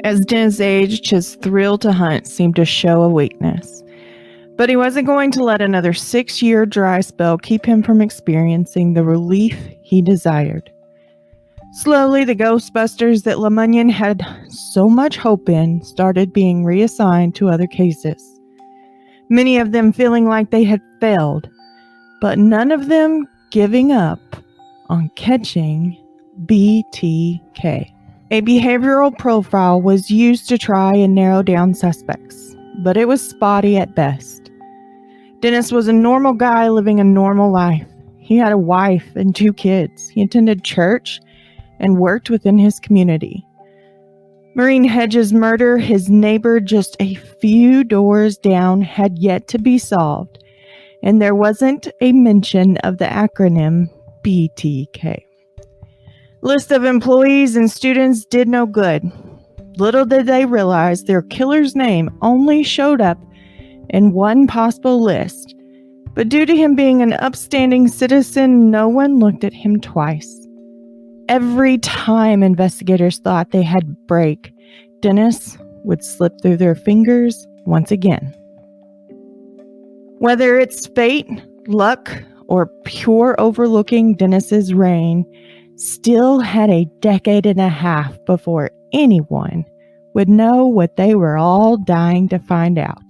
As Dennis aged, his thrill to hunt seemed to show a weakness. But he wasn't going to let another 6-year dry spell keep him from experiencing the relief he desired. Slowly, the Ghostbusters that LeMunyon had so much hope in started being reassigned to other cases. Many of them feeling like they had failed, but none of them giving up on catching BTK. A behavioral profile was used to try and narrow down suspects, but it was spotty at best. Dennis was a normal guy living a normal life. He had a wife and 2 kids. He attended church and worked within his community. Maureen Hedges' murder, his neighbor just a few doors down, had yet to be solved, and there wasn't a mention of the acronym BTK. List of employees and students did no good. Little did they realize their killer's name only showed up in one possible list, but due to him being an upstanding citizen, no one looked at him twice. Every time investigators thought they had break, Dennis would slip through their fingers once again. Whether it's fate, luck, or pure overlooking, Dennis's reign still had a decade and a half before anyone would know what they were all dying to find out.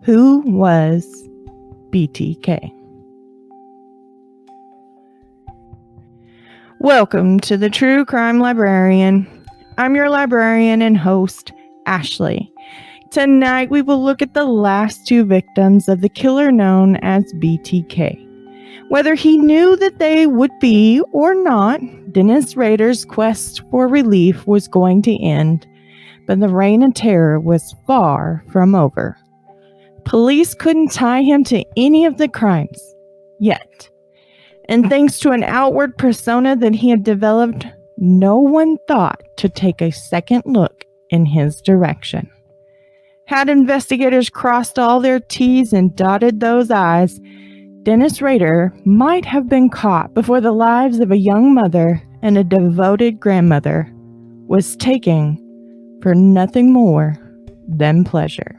Who was BTK? Welcome to the True Crime Librarian. I'm your librarian and host, Ashley. Tonight we will look at the last 2 victims of the killer known as BTK. Whether he knew that they would be or not, Dennis Rader's quest for relief was going to end, but the reign of terror was far from over. Police couldn't tie him to any of the crimes yet. And thanks to an outward persona that he had developed, no one thought to take a second look in his direction. Had investigators crossed all their T's and dotted those I's, Dennis Rader might have been caught before the lives of a young mother and a devoted grandmother was taken for nothing more than pleasure.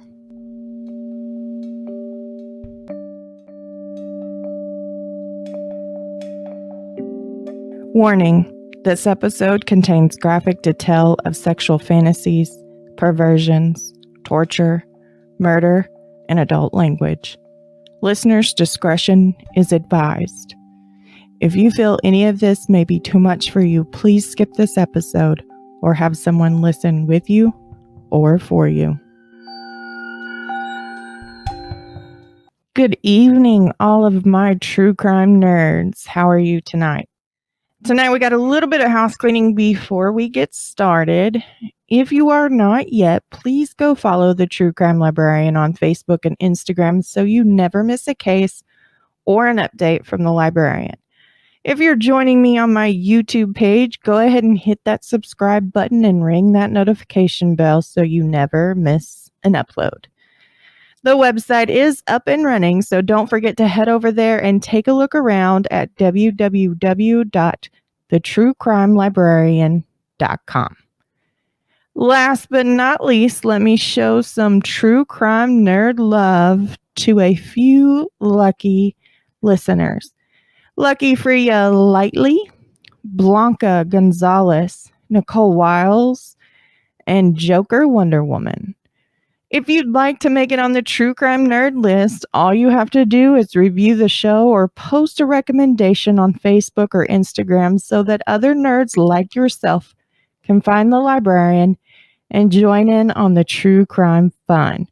Warning, this episode contains graphic detail of sexual fantasies, perversions, torture, murder, and adult language. Listeners' discretion is advised. If you feel any of this may be too much for you, please skip this episode or have someone listen with you or for you. Good evening, all of my true crime nerds. How are you tonight? Tonight we got a little bit of house cleaning before we get started. If you are not yet, please go follow the True Crime Librarian on Facebook and Instagram so you never miss a case or an update from the librarian. If you're joining me on my YouTube page, go ahead and hit that subscribe button and ring that notification bell so you never miss an upload. The website is up and running, so don't forget to head over there and take a look around at www.thetruecrimelibrarian.com. Last but not least, let me show some true crime nerd love to a few lucky listeners. Lucky Freya Lightly, Blanca Gonzalez, Nicole Wiles, and Joker Wonder Woman. If you'd like to make it on the True Crime Nerd list, all you have to do is review the show or post a recommendation on Facebook or Instagram so that other nerds like yourself can find the librarian and join in on the true crime fun.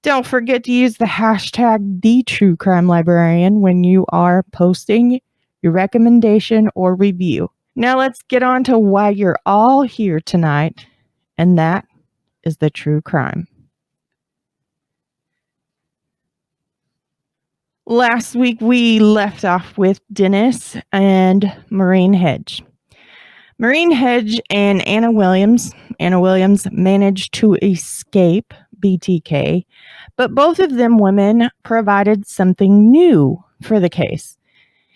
Don't forget to use the hashtag #TheTrueCrimeLibrarian when you are posting your recommendation or review. Now let's get on to why you're all here tonight, and that is the true crime. Last week, we left off with Dennis and Maureen Hedge. Maureen Hedge and Anna Williams managed to escape BTK, but both of them women provided something new for the case.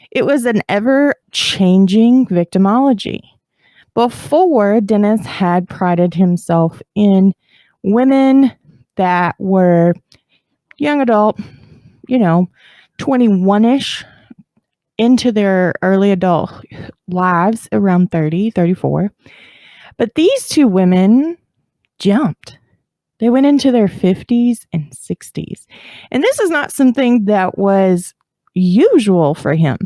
It was an ever-changing victimology. Before, Dennis had prided himself in women that were young adult, 21-ish, into their early adult lives, around 30, 34. But these two women jumped. They went into their 50s and 60s. And this is not something that was usual for him.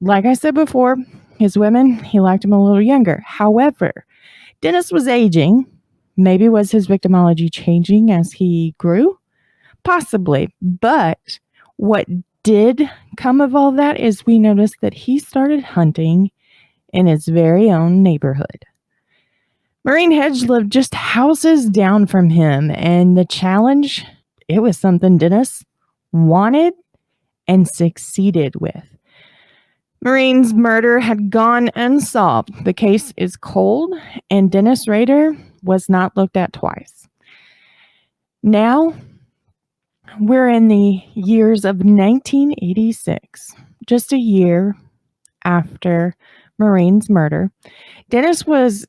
Like I said before, his women, he liked them a little younger. However, Dennis was aging. Maybe was his victimology changing as he grew? Possibly. But what did come of all that is we noticed that he started hunting in his very own neighborhood. Maureen Hedge lived just houses down from him, and the challenge, it was something Dennis wanted and succeeded with. Maureen's murder had gone unsolved. The case is cold, and Dennis Rader was not looked at twice. Now, we're in the years of 1986, just a year after Maureen's murder. Dennis was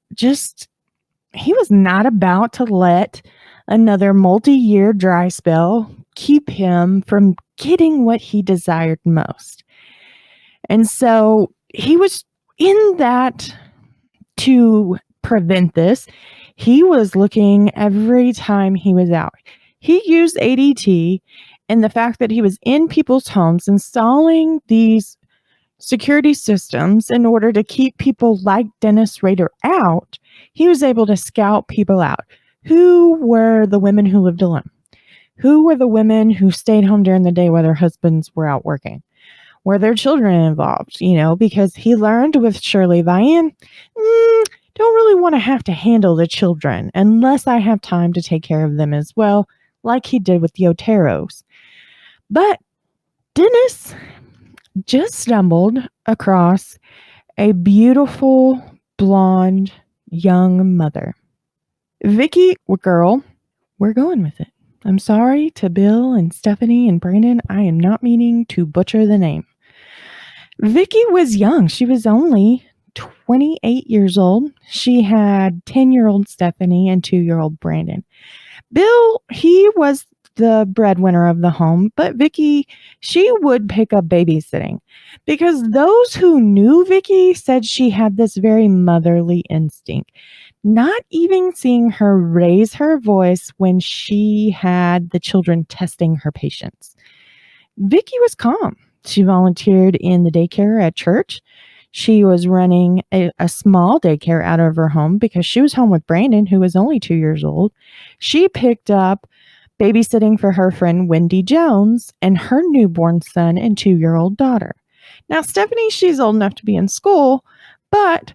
he was not about to let another multi-year dry spell keep him from getting what he desired most. And so he was in that to prevent this. He was looking every time he was out. He used ADT and the fact that he was in people's homes installing these security systems in order to keep people like Dennis Rader out. He was able to scout people out. Who were the women who lived alone? Who were the women who stayed home during the day while their husbands were out working? Were their children involved? Because he learned with Shirley Vian, don't really want to have to handle the children unless I have time to take care of them as well, like he did with the Oteros. But Dennis just stumbled across a beautiful, blonde, young mother. Vicki Wegerle, we're going with it. I'm sorry to Bill and Stephanie and Brandon. I am not meaning to butcher the name. Vicki was young. She was only 28 years old. She had 10-year-old Stephanie and 2-year-old Brandon. Bill, he was the breadwinner of the home, but Vicki, she would pick up babysitting because those who knew Vicki said she had this very motherly instinct, not even seeing her raise her voice when she had the children testing her patients. Vicki was calm. She volunteered in the daycare at church. She was running a small daycare out of her home because she was home with Brandon, who was only 2 years old. She picked up babysitting for her friend Wendy Jones and her newborn son and 2-year-old daughter. Now, Stephanie, she's old enough to be in school, but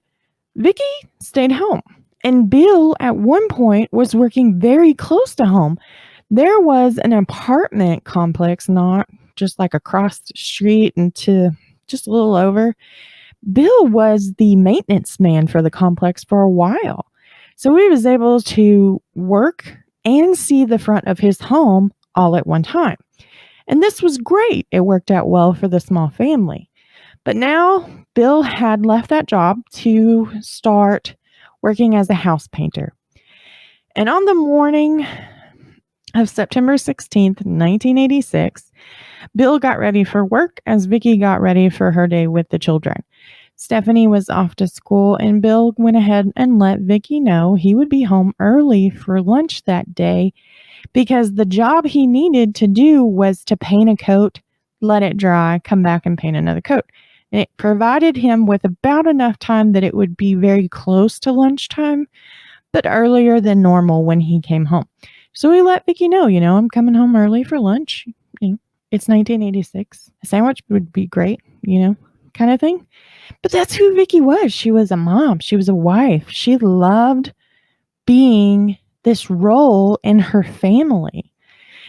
Vicki stayed home. And Bill, at one point, was working very close to home. There was an apartment complex, not just like across the street and to just a little over. Bill was the maintenance man for the complex for a while. So he was able to work and see the front of his home all at one time. And this was great. It worked out well for the small family. But now Bill had left that job to start working as a house painter. And on the morning of September 16th, 1986, Bill got ready for work as Vicki got ready for her day with the children. Stephanie was off to school, and Bill went ahead and let Vicki know he would be home early for lunch that day because the job he needed to do was to paint a coat, let it dry, come back and paint another coat. And it provided him with about enough time that it would be very close to lunchtime, but earlier than normal when he came home. So he let Vicki know, I'm coming home early for lunch. It's 1986. A sandwich would be great, kind of thing. But that's who Vicki was. She was a mom. She was a wife. She loved being this role in her family.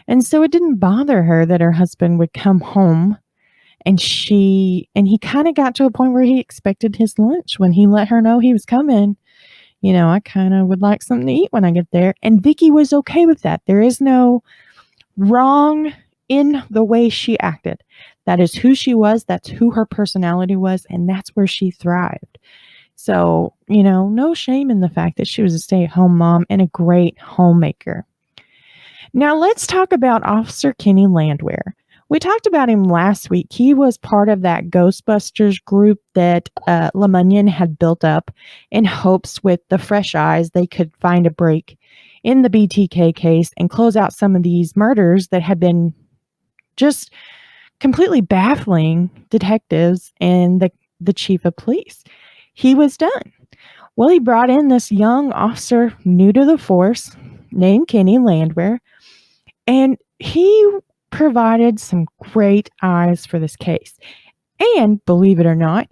And so it didn't bother her that her husband would come home and he kind of got to a point where he expected his lunch when he let her know he was coming. I kind of would like something to eat when I get there. And Vicki was okay with that. There is no wrong in the way she acted. That is who she was. That's who her personality was. And that's where she thrived. So, no shame in the fact that she was a stay-at-home mom and a great homemaker. Now, let's talk about Officer Kenny Landwehr. We talked about him last week. He was part of that Ghostbusters group that LeMunyon had built up in hopes with the fresh eyes they could find a break in the BTK case and close out some of these murders that had been just completely baffling detectives and the chief of police. He was done. Well, he brought in this young officer new to the force named Kenny Landwehr, and he provided some great eyes for this case. And believe it or not,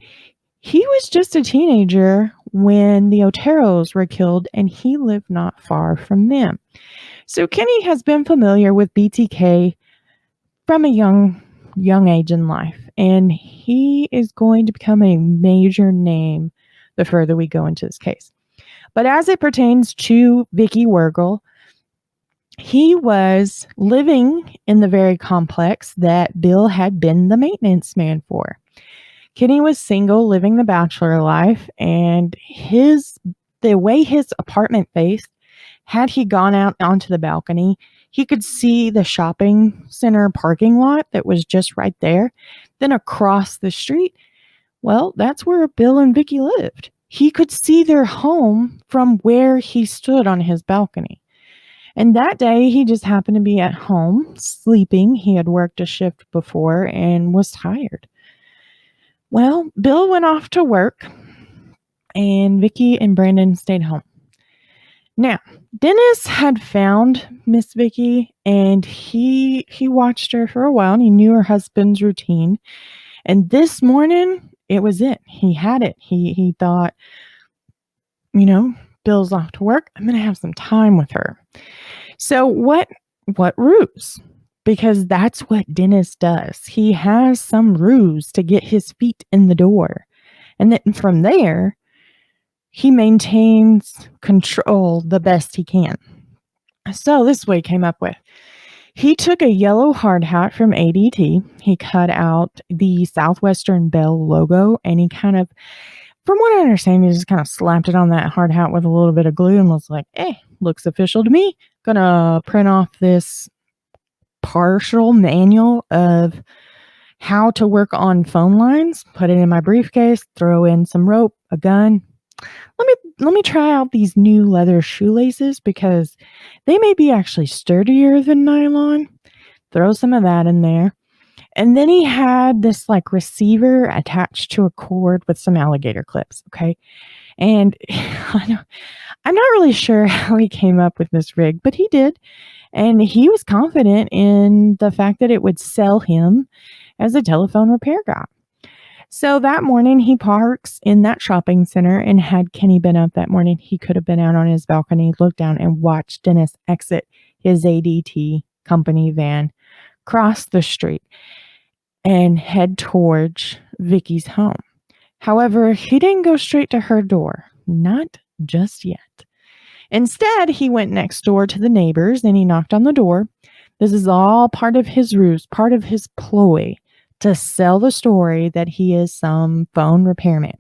he was just a teenager when the Oteros were killed, and he lived not far from them. So Kenny has been familiar with BTK from a young age in life, and he is going to become a major name the further we go into this case. But as it pertains to Vicki Wegerle, he was living in the very complex that Bill had been the maintenance man for. Kenny was single, living the bachelor life, and the way his apartment faced, had he gone out onto the balcony, he could see the shopping center parking lot that was just right there. Then across the street, well, that's where Bill and Vicki lived. He could see their home from where he stood on his balcony. And that day, he just happened to be at home, sleeping. He had worked a shift before and was tired. Well, Bill went off to work, and Vicki and Brandon stayed home. Now, Dennis had found Miss Vicki, and he watched her for a while, and he knew her husband's routine. And this morning, it was it. He had it. He thought, Bill's off to work. I'm going to have some time with her. So what ruse? Because that's what Dennis does. He has some ruse to get his feet in the door. And then from there, he maintains control the best he can. So this is what he came up with. He took a yellow hard hat from ADT. He cut out the Southwestern Bell logo, and he kind of, from what I understand, he just kind of slapped it on that hard hat with a little bit of glue and was like, hey, looks official to me. Gonna print off this partial manual of how to work on phone lines, put it in my briefcase, throw in some rope, a gun. Let me try out these new leather shoelaces because they may be actually sturdier than nylon. Throw some of that in there. And then he had this receiver attached to a cord with some alligator clips. Okay. And I'm not really sure how he came up with this rig, but he did. And he was confident in the fact that it would sell him as a telephone repair guy. So that morning he parks in that shopping center, and had Kenny been up that morning, he could have been out on his balcony, looked down and watched Dennis exit his ADT company van, cross the street, and head towards Vicki's home. However, he didn't go straight to her door. Not just yet. Instead, he went next door to the neighbors and he knocked on the door. This is all part of his ruse, part of his ploy to sell the story that he is some phone repairman.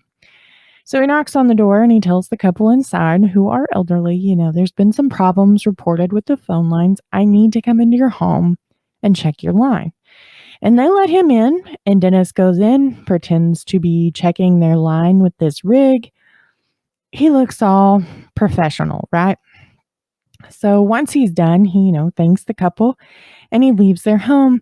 So he knocks on the door and he tells the couple inside, who are elderly, there's been some problems reported with the phone lines. I need to come into your home and check your line. And they let him in, and Dennis goes in, pretends to be checking their line with this rig. He looks all professional, right? So once he's done, he, thanks the couple, and he leaves their home,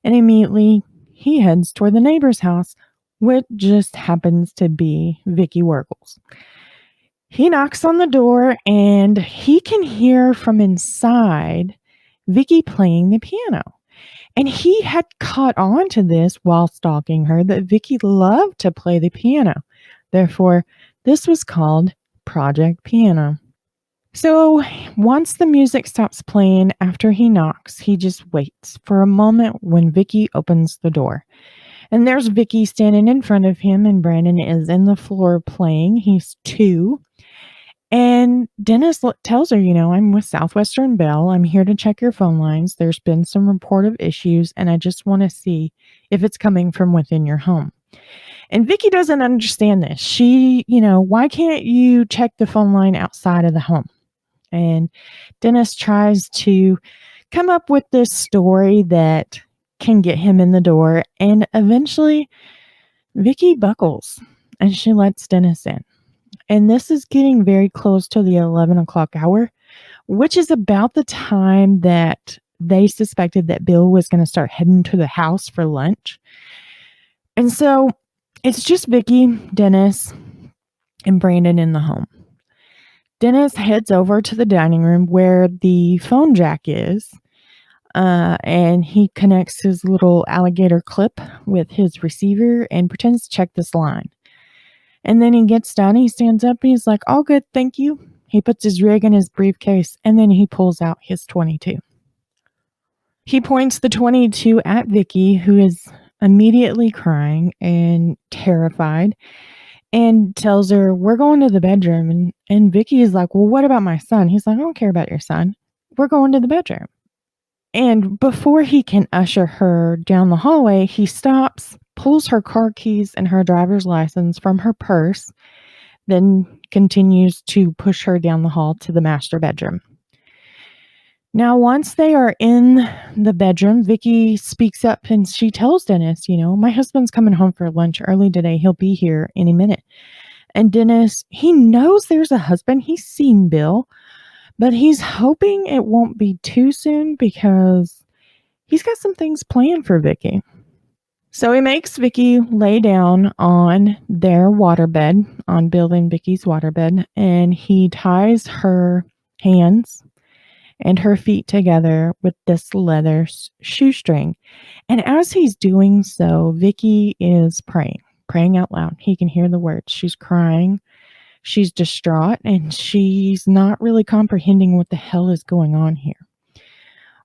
and immediately he heads toward the neighbor's house, which just happens to be Vicki Wegerle's. He knocks on the door, and he can hear from inside Vicki playing the piano. And he had caught on to this while stalking her, that Vicki loved to play the piano. Therefore, this was called Project Piano. So once the music stops playing after he knocks, he just waits for a moment when Vicki opens the door. And there's Vicki standing in front of him, and Brandon is in the floor playing. He's 2. And Dennis tells her, I'm with Southwestern Bell. I'm here to check your phone lines. There's been some report of issues, and I just want to see if it's coming from within your home. And Vicki doesn't understand this. She, why can't you check the phone line outside of the home? And Dennis tries to come up with this story that can get him in the door. And eventually, Vicki buckles and she lets Dennis in. And this is getting very close to the 11 o'clock hour, which is about the time that they suspected that Bill was going to start heading to the house for lunch. And so it's just Vicki, Dennis, and Brandon in the home. Dennis heads over to the dining room where the phone jack is, and he connects his little alligator clip with his receiver and pretends to check this line. And then he gets down, he stands up, and he's like, all good, thank you. He puts his rig in his briefcase, and then he pulls out his .22. He points the .22 at Vicki, who is immediately crying and terrified, and tells her, we're going to the bedroom. And Vicki is like, well, what about my son? He's like, I don't care about your son. We're going to the bedroom. And before he can usher her down the hallway, he stops, pulls her car keys and her driver's license from her purse, then continues to push her down the hall to the master bedroom. Now, once they are in the bedroom, Vicki speaks up and she tells Dennis, my husband's coming home for lunch early today. He'll be here any minute. And Dennis, he knows there's a husband. He's seen Bill, but he's hoping it won't be too soon because he's got some things planned for Vicki. So he makes Vicki lay down on their waterbed, on Bill and Vicki's waterbed, and he ties her hands and her feet together with this leather shoestring. And as he's doing so, Vicki is praying out loud. He can hear the words. She's crying. She's distraught, and she's not really comprehending what the hell is going on here.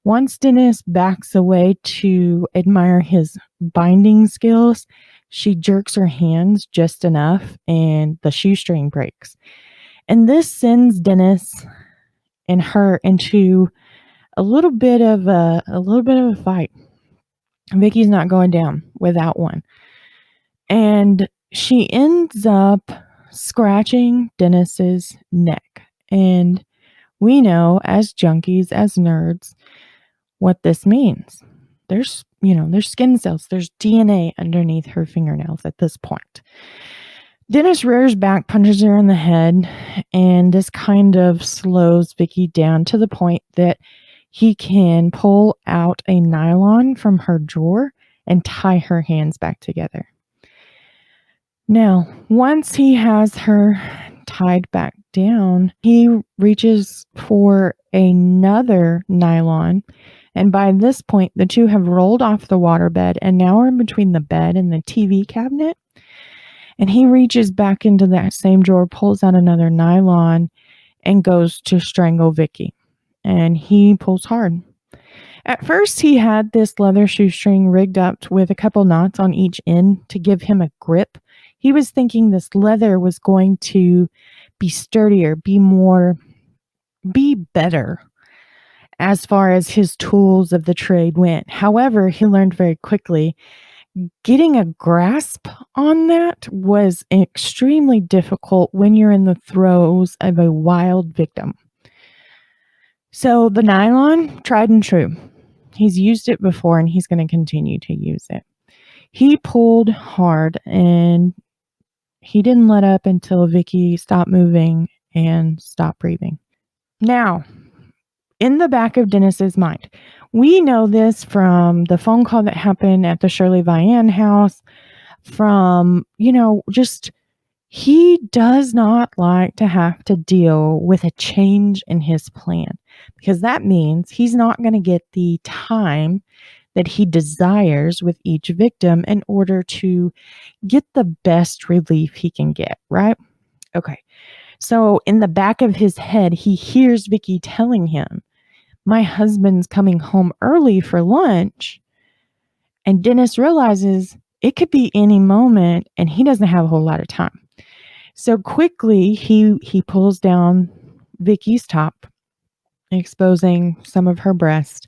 Once Dennis backs away to admire his binding skills, she jerks her hands just enough, and the shoestring breaks. And this sends Dennis and her into a little bit of a fight. Vicki's not going down without one. And she ends up scratching Dennis's neck. And we know as junkies, as nerds, what this means. There's skin cells, there's DNA underneath her fingernails at this point. Dennis rears back, punches her in the head, and this kind of slows Vicki down to the point that he can pull out a nylon from her drawer and tie her hands back together. Now, once he has her tied back down, he reaches for another nylon, and by this point, the two have rolled off the waterbed and now are in between the bed and the TV cabinet. And he reaches back into that same drawer, pulls out another nylon, and goes to strangle Vicki. And he pulls hard. At first, he had this leather shoestring rigged up with a couple knots on each end to give him a grip. He was thinking this leather was going to be sturdier, be better as far as his tools of the trade went. However, he learned very quickly getting a grasp on that was extremely difficult when you're in the throes of a wild victim. So the nylon, tried and true. He's used it before and he's going to continue to use it. He pulled hard and he didn't let up until Vicki stopped moving and stopped breathing. Now, in the back of Dennis's mind, we know this from the phone call that happened at the Shirley Vian house, from, just he does not like to have to deal with a change in his plan, because that means he's not going to get the time that he desires with each victim in order to get the best relief he can get, right? Okay. So in the back of his head, he hears Vicki telling him, my husband's coming home early for lunch. And Dennis realizes it could be any moment and he doesn't have a whole lot of time. So quickly he pulls down Vicki's top, exposing some of her breast,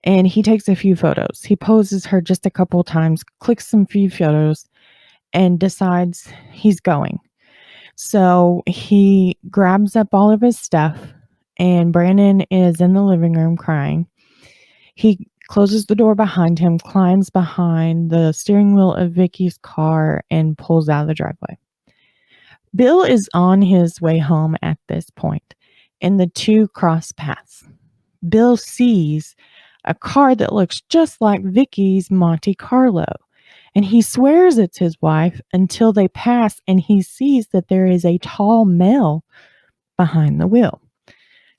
and he takes a few photos. He poses her just a couple times, clicks some few photos, and decides he's going. So he grabs up all of his stuff, and Brandon is in the living room crying. He closes the door behind him, climbs behind the steering wheel of Vicki's car, and pulls out of the driveway. Bill is on his way home at this point, and the two cross paths. Bill sees a car that looks just like Vicki's Monte Carlo, and he swears it's his wife until they pass and he sees that there is a tall male behind the wheel.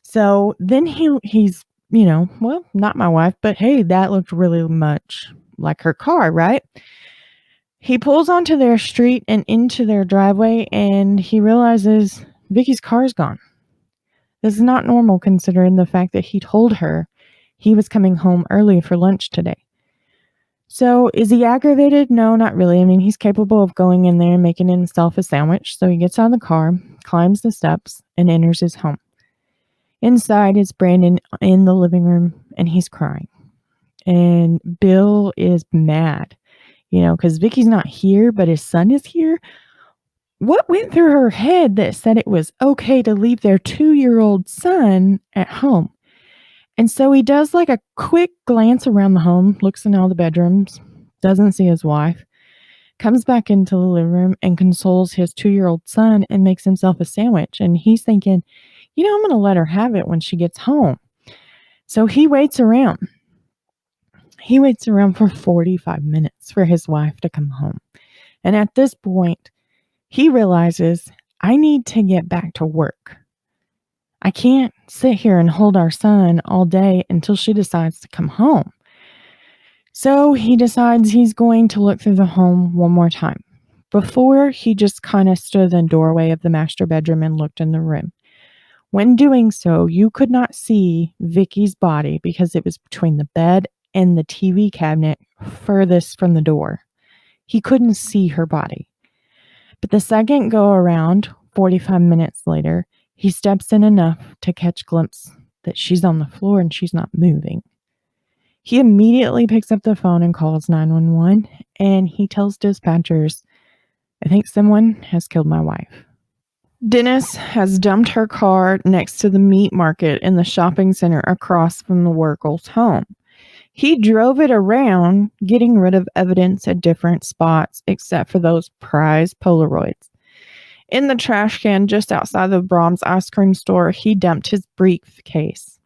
So then he's, well, not my wife, but hey, that looked really much like her car, right? He pulls onto their street and into their driveway, and he realizes Vicki's car is gone. This is not normal considering the fact that he told her he was coming home early for lunch today. So is he aggravated? No, not really. I mean, he's capable of going in there and making himself a sandwich. So he gets out of the car, climbs the steps, and enters his home. Inside is Brandon in the living room, and he's crying. And Bill is mad, because Vicki's not here, but his son is here. What went through her head that said it was okay to leave their 2-year-old son at home? And so he does like a quick glance around the home, looks in all the bedrooms, doesn't see his wife, comes back into the living room and consoles his 2-year-old son and makes himself a sandwich. And he's thinking, I'm going to let her have it when she gets home. So he waits around. He waits around for 45 minutes for his wife to come home. And at this point, he realizes, I need to get back to work. I can't sit here and hold our son all day until she decides to come home. So he decides he's going to look through the home one more time. Before, he just kind of stood in the doorway of the master bedroom and looked in the room. When doing so, you could not see Vicki's body because it was between the bed and the TV cabinet furthest from the door. He couldn't see her body. But the second go around, 45 minutes later, he steps in enough to catch a glimpse that she's on the floor and she's not moving. He immediately picks up the phone and calls 911, and he tells dispatchers, I think someone has killed my wife. Dennis has dumped her car next to the meat market in the shopping center across from the Wegerle's home. He drove it around, getting rid of evidence at different spots, except for those prized Polaroids. In the trash can just outside the Brahms ice cream store, he dumped his briefcase.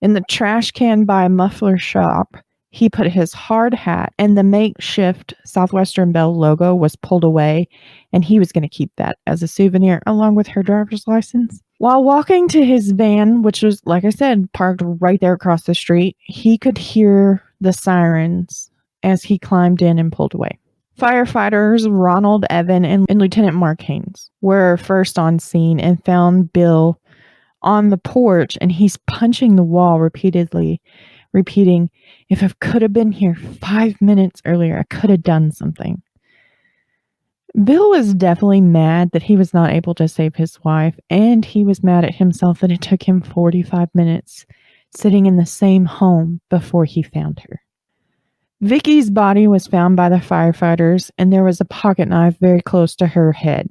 In the trash can by a muffler shop, he put his hard hat, and the makeshift Southwestern Bell logo was pulled away, and he was going to keep that as a souvenir along with her driver's license. While walking to his van, which was, like I said, parked right there across the street, he could hear the sirens as he climbed in and pulled away. Firefighters Ronald Evan and Lieutenant Mark Haynes were first on scene and found Bill on the porch, and he's punching the wall repeatedly, repeating, if I could have been here 5 minutes earlier, I could have done something. Bill was definitely mad that he was not able to save his wife, and he was mad at himself that it took him 45 minutes sitting in the same home before he found her. Vicki's body was found by the firefighters, and there was a pocket knife very close to her head.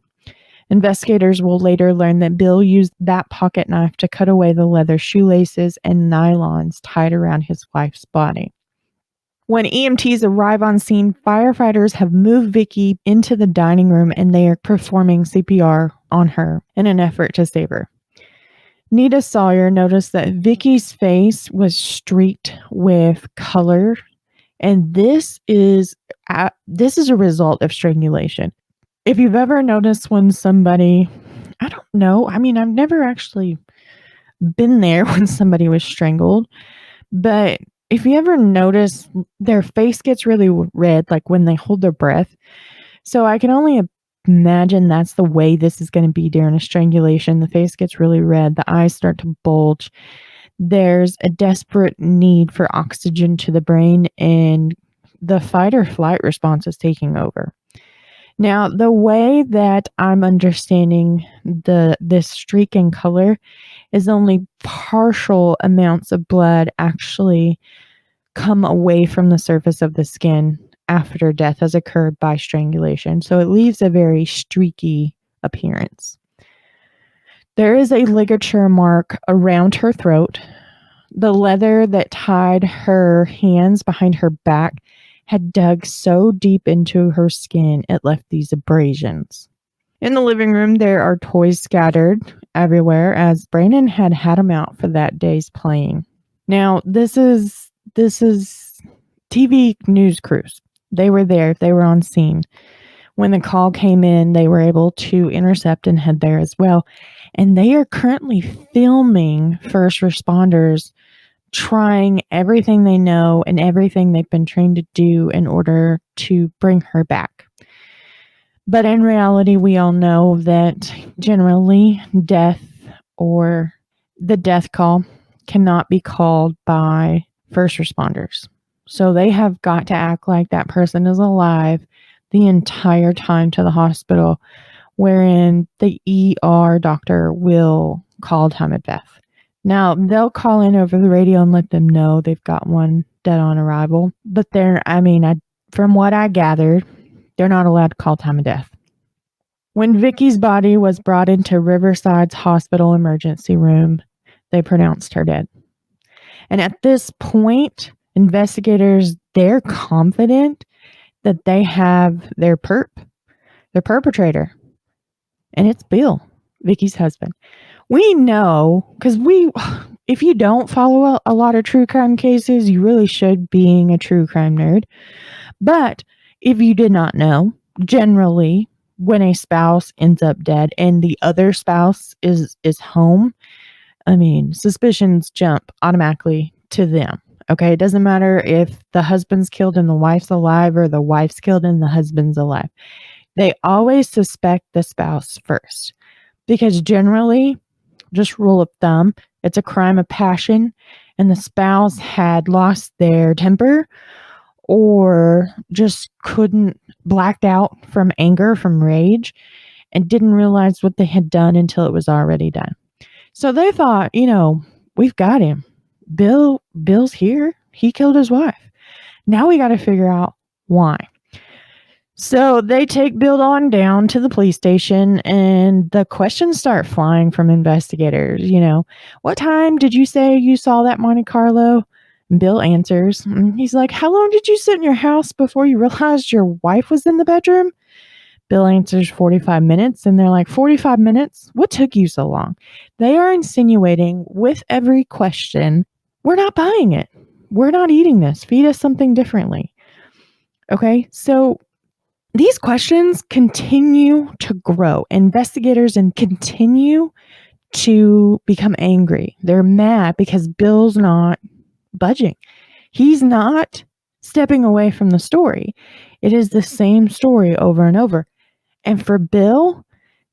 Investigators will later learn that Bill used that pocket knife to cut away the leather shoelaces and nylons tied around his wife's body. When EMTs arrive on scene, firefighters have moved Vicki into the dining room, and they are performing CPR on her in an effort to save her. Nita Sawyer noticed that Vicki's face was streaked with color, and this is a result of strangulation. If you've ever noticed when somebody, I don't know, I mean, I've never actually been there when somebody was strangled, but if you ever notice their face gets really red, like when they hold their breath. So I can only imagine that's the way this is going to be during a strangulation. The face gets really red. The eyes start to bulge. There's a desperate need for oxygen to the brain, and the fight or flight response is taking over. Now, the way that I'm understanding this streak in color is only partial amounts of blood actually come away from the surface of the skin after death has occurred by strangulation. So it leaves a very streaky appearance. There is a ligature mark around her throat. The leather that tied her hands behind her back had dug so deep into her skin it left these abrasions. In the living room, there are toys scattered everywhere as Brandon had them out for that day's playing. Now, this is TV news crews. They were there. They were on scene. When the call came in, they were able to intercept and head there as well. And they are currently filming first responders trying everything they know and everything they've been trained to do in order to bring her back. But in reality, we all know that generally death or the death call cannot be called by first responders. So they have got to act like that person is alive the entire time to the hospital, wherein the ER doctor will call time of death. Now, they'll call in over the radio and let them know they've got one dead on arrival. But from what I gathered, they're not allowed to call time of death. When Vicki's body was brought into Riverside's hospital emergency room, they pronounced her dead. And at this point, investigators, they're confident that they have their perpetrator. And it's Bill, Vicki's husband. We know, because if you don't follow a lot of true crime cases, you really should, being a true crime nerd. But if you did not know, generally, when a spouse ends up dead and the other spouse is home, suspicions jump automatically to them. Okay, it doesn't matter if the husband's killed and the wife's alive or the wife's killed and the husband's alive. They always suspect the spouse first because generally, just rule of thumb, it's a crime of passion and the spouse had lost their temper or just blacked out from anger, from rage, and didn't realize what they had done until it was already done. So they thought, we've got him. Bill's here. He killed his wife. Now we got to figure out why. So they take Bill on down to the police station and the questions start flying from investigators. What time did you say you saw that Monte Carlo? And Bill answers. He's like, how long did you sit in your house before you realized your wife was in the bedroom? Bill answers 45 minutes. And they're like, 45 minutes? What took you so long? They are insinuating with every question, we're not buying it. We're not eating this. Feed us something differently. Okay, so these questions continue to grow. Investigators continue to become angry. They're mad because Bill's not budging. He's not stepping away from the story. It is the same story over and over. And for Bill,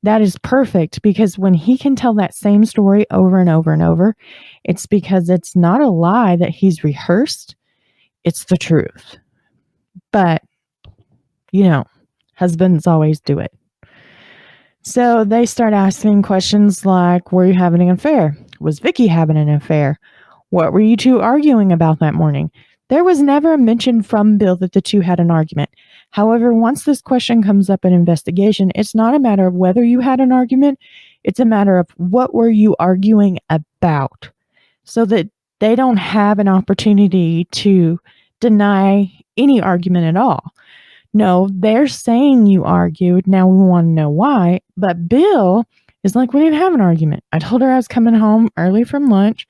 that is perfect because when he can tell that same story over and over and over, it's because it's not a lie that he's rehearsed. It's the truth. But, husbands always do it. So they start asking questions like, were you having an affair? Was Vicki having an affair? What were you two arguing about that morning? There was never a mention from Bill that the two had an argument. However, once this question comes up in investigation, it's not a matter of whether you had an argument. It's a matter of what were you arguing about, so that they don't have an opportunity to deny any argument at all. No, they're saying you argued. Now we want to know why. But Bill is like, we didn't have an argument. I told her I was coming home early from lunch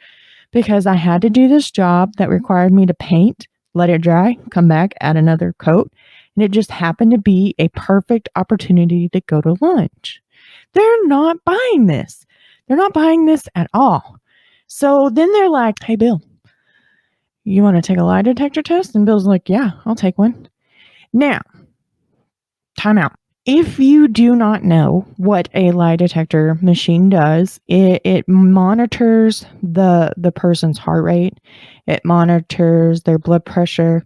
because I had to do this job that required me to paint, let it dry, come back, add another coat. And it just happened to be a perfect opportunity to go to lunch. They're not buying this. They're not buying this at all. So then they're like, hey, Bill, you want to take a lie detector test? And Bill's like, yeah, I'll take one. Now, time out. If you do not know what a lie detector machine does, it monitors the person's heart rate. It monitors their blood pressure.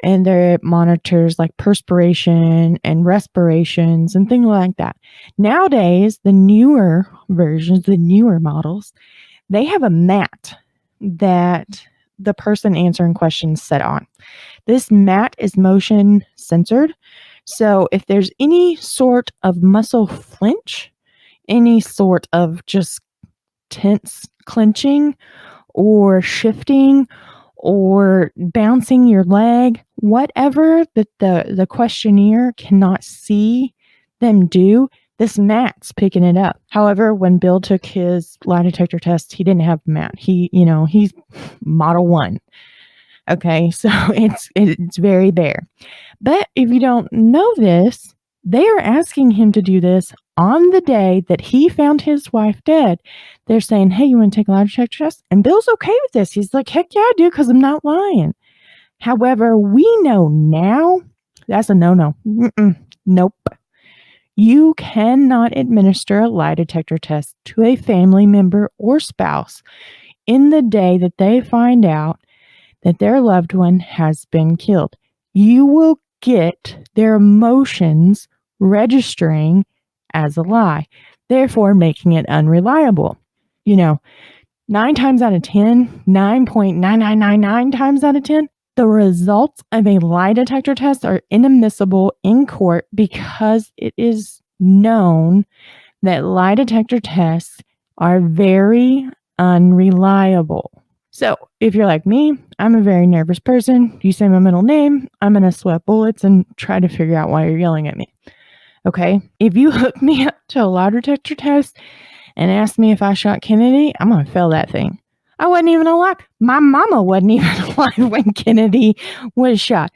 And it monitors like perspiration and respirations and things like that. Nowadays, the newer versions, the newer models, they have a mat that the person answering questions set on. This mat is motion censored. So if there's any sort of muscle flinch, any sort of just tense clenching or shifting or bouncing your leg, whatever that the questionnaire cannot see them do, this mat's picking it up. However, when Bill took his lie detector test, he didn't have the mat. He's Model 1. Okay, so it's very there. But if you don't know this, they are asking him to do this on the day that he found his wife dead. They're saying, hey, you want to take a lie detector test? And Bill's okay with this. He's like, heck yeah, I do, because I'm not lying. However, we know now that's a no-no. Nope. You cannot administer a lie detector test to a family member or spouse in the day that they find out that their loved one has been killed. You will get their emotions registering as a lie, therefore making it unreliable. 9 times out of 10, 9.9999 times out of 10, the results of a lie detector test are inadmissible in court because it is known that lie detector tests are very unreliable. So if you're like me, I'm a very nervous person. You say my middle name, I'm going to sweat bullets and try to figure out why you're yelling at me. Okay? If you hook me up to a lie detector test and ask me if I shot Kennedy, I'm going to fail that thing. I wasn't even alive. My mama wasn't even alive when Kennedy was shot.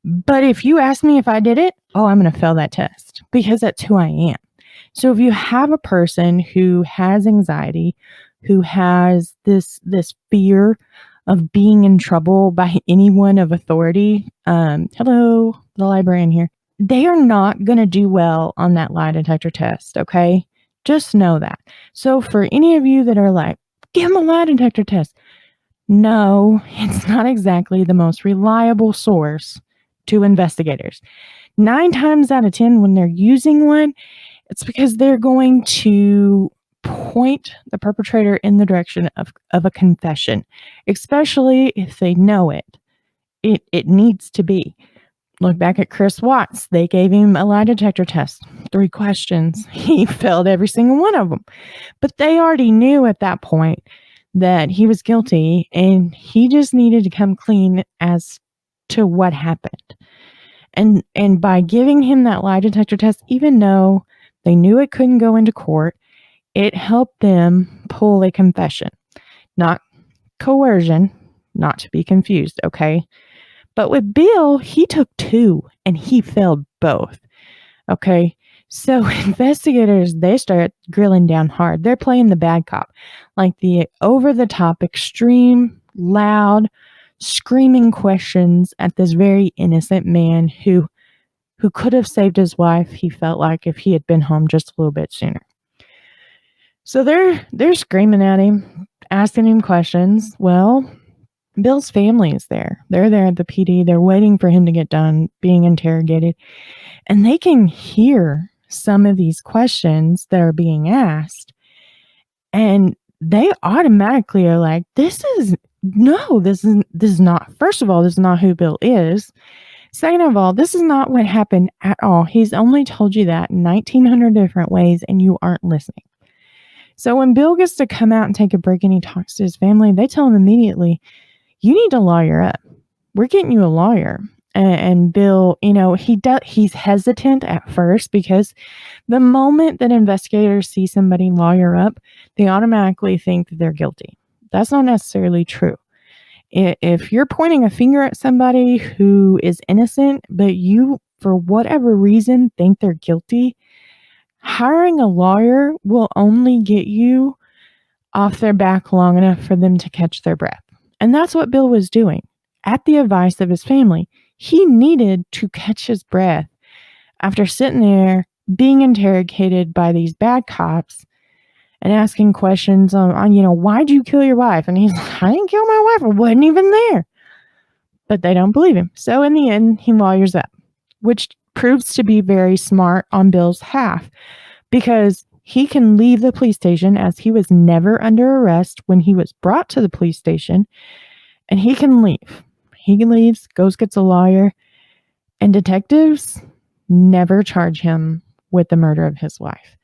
But if you ask me if I did it, I'm going to fail that test because that's who I am. So if you have a person who has anxiety, who has this fear of being in trouble by anyone of authority, hello, the librarian here, they are not going to do well on that lie detector test, okay? Just know that. So for any of you that are like, give them a lie detector test. No, it's not exactly the most reliable source to investigators. 9 times out of 10, when they're using one, it's because they're going to point the perpetrator in the direction of a confession, especially if they know it. It needs to be. Look back at Chris Watts. They gave him a lie detector test. 3 questions. He failed every single one of them. But they already knew at that point that he was guilty, and he just needed to come clean as to what happened. And by giving him that lie detector test, even though they knew it couldn't go into court, it helped them pull a confession. Not coercion, not to be confused, okay? But with Bill, he took 2 and he failed both. Okay. So investigators, they start grilling down hard. They're playing the bad cop, like the over the top, extreme, loud, screaming questions at this very innocent man who could have saved his wife, he felt like, if he had been home just a little bit sooner. So they're screaming at him, asking him questions. Well, Bill's family is there. They're there at the PD. They're waiting for him to get done being interrogated. And they can hear some of these questions that are being asked. And they automatically are like, this is not, first of all, this is not who Bill is. Second of all, this is not what happened at all. He's only told you that in 1,900 different ways and you aren't listening. So when Bill gets to come out and take a break and he talks to his family, they tell him immediately, you need to lawyer up. We're getting you a lawyer. And Bill, he's hesitant at first because the moment that investigators see somebody lawyer up, they automatically think that they're guilty. That's not necessarily true. If you're pointing a finger at somebody who is innocent, but you, for whatever reason, think they're guilty, hiring a lawyer will only get you off their back long enough for them to catch their breath. And that's what Bill was doing. At the advice of his family, he needed to catch his breath after sitting there being interrogated by these bad cops and asking questions on why'd you kill your wife? And he's like, I didn't kill my wife. I wasn't even there. But they don't believe him. So in the end, he lawyers up, which proves to be very smart on Bill's half because he can leave the police station as he was never under arrest when he was brought to the police station. and he can leave. He leaves, goes, gets a lawyer, and detectives never charge him with the murder of his wife.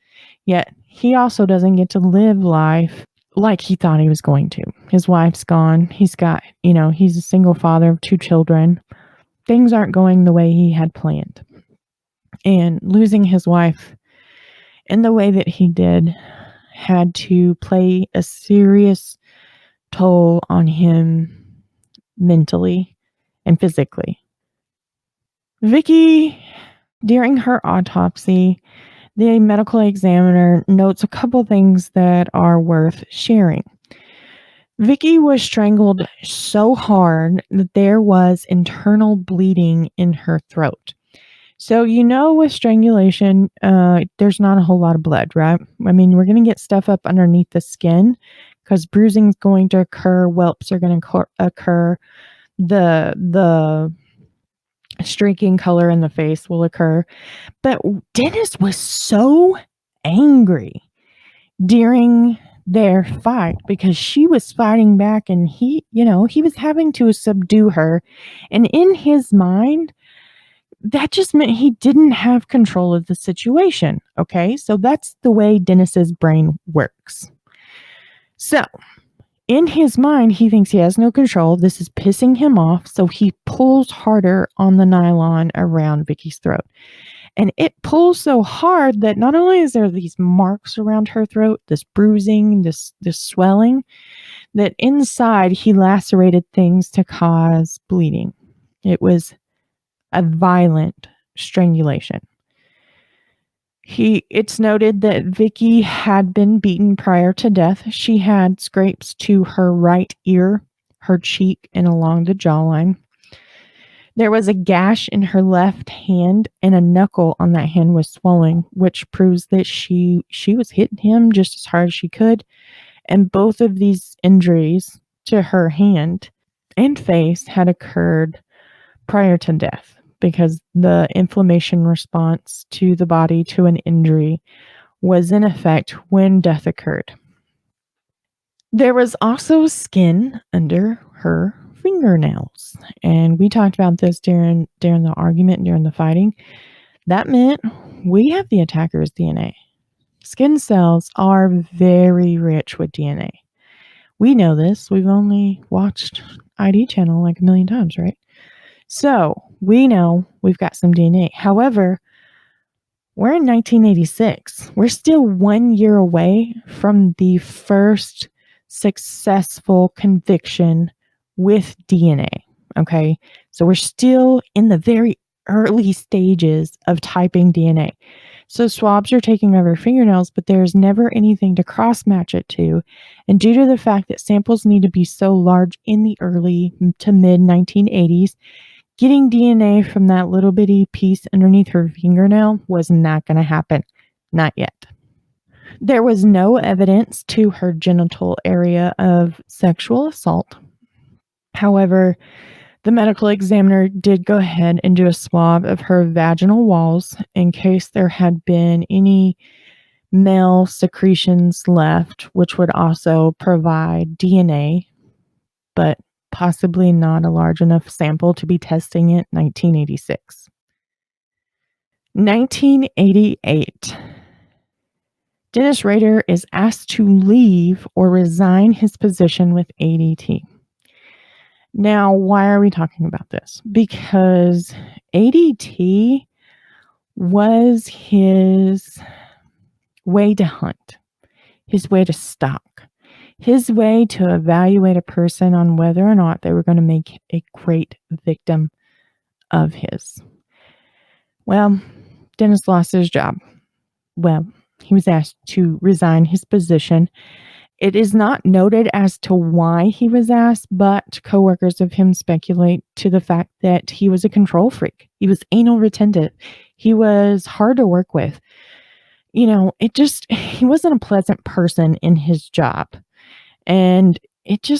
Yet he also doesn't get to live life like he thought he was going to. His wife's gone. He's got, he's a single father of 2 children. Things aren't going the way he had planned. And losing his wife in the way that he did had to play a serious toll on him mentally and physically. Vicki, during her autopsy, the medical examiner notes a couple things that are worth sharing. Vicki was strangled so hard that there was internal bleeding in her throat. So, with strangulation, there's not a whole lot of blood, right? I mean, we're going to get stuff up underneath the skin because bruising is going to occur, whelps are going to occur, the streaking color in the face will occur. But Dennis was so angry during their fight because she was fighting back and he was having to subdue her. And in his mind, that just meant he didn't have control of the situation. Okay, so that's the way Dennis's brain works. So in his mind, he thinks he has no control. This is pissing him off. So he pulls harder on the nylon around Vicki's throat. And it pulls so hard that not only is there these marks around her throat, this bruising, this swelling, that inside he lacerated things to cause bleeding. It was a violent strangulation. It's noted that Vicki had been beaten prior to death. She had scrapes to her right ear, her cheek, and along the jawline. There was a gash in her left hand, and a knuckle on that hand was swelling, which proves that she was hitting him just as hard as she could. And both of these injuries to her hand and face had occurred prior to death, because the inflammation response to the body to an injury was in effect when death occurred. There was also skin under her fingernails, and we talked about this during the argument, during the fighting. That meant we have the attacker's DNA. Skin cells are very rich with DNA. We know this. We've only watched ID Channel like a million times, right? So we know we've got some DNA. However, we're in 1986. We're still 1 year away from the first successful conviction with DNA. Okay. So we're still in the very early stages of typing DNA. So swabs are taking over fingernails, but there's never anything to cross match it to. And due to the fact that samples need to be so large in the early to mid 1980s, getting DNA from that little bitty piece underneath her fingernail was not going to happen. Not yet. There was no evidence to her genital area of sexual assault. However, the medical examiner did go ahead and do a swab of her vaginal walls in case there had been any male secretions left, which would also provide DNA, but possibly not a large enough sample to be testing it. 1986. 1988. Dennis Rader is asked to leave or resign his position with ADT. Now, why are we talking about this? Because ADT was his way to hunt, his way to stalk, his way to evaluate a person on whether or not they were going to make a great victim of his. Well, Dennis lost his job. Well, he was asked to resign his position. It is not noted as to why he was asked, but coworkers of him speculate to the fact that he was a control freak. He was anal retentive. He was hard to work with. He wasn't a pleasant person in his job. And it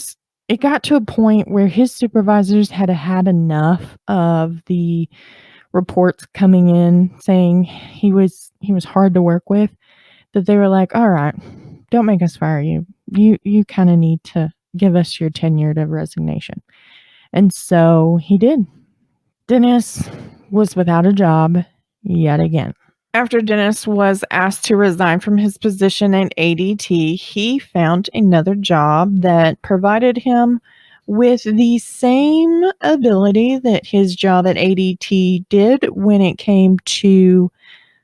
got to a point where his supervisors had had enough of the reports coming in saying he was hard to work with, that they were like, all right, don't make us fire you. You kind of need to give us your 10-year of resignation. And so he did. Dennis was without a job yet again. After Dennis was asked to resign from his position at ADT, he found another job that provided him with the same ability that his job at ADT did when it came to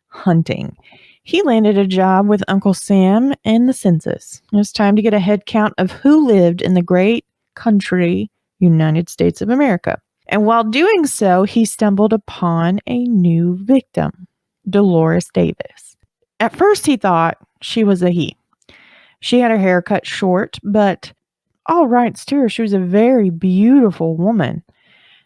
hunting. He landed a job with Uncle Sam and the census. It was time to get a head count of who lived in the great country, United States of America. And while doing so, he stumbled upon a new victim, Dolores Davis. At first, he thought she was a he. She had her hair cut short, but all rights to her, she was a very beautiful woman.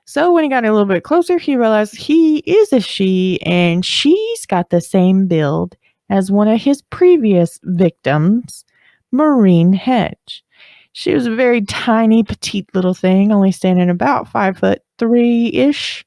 So when he got a little bit closer, he realized he is a she, and she's got the same build as one of his previous victims, Maureen Hedge. She was a very tiny, petite little thing, only standing about 5'3"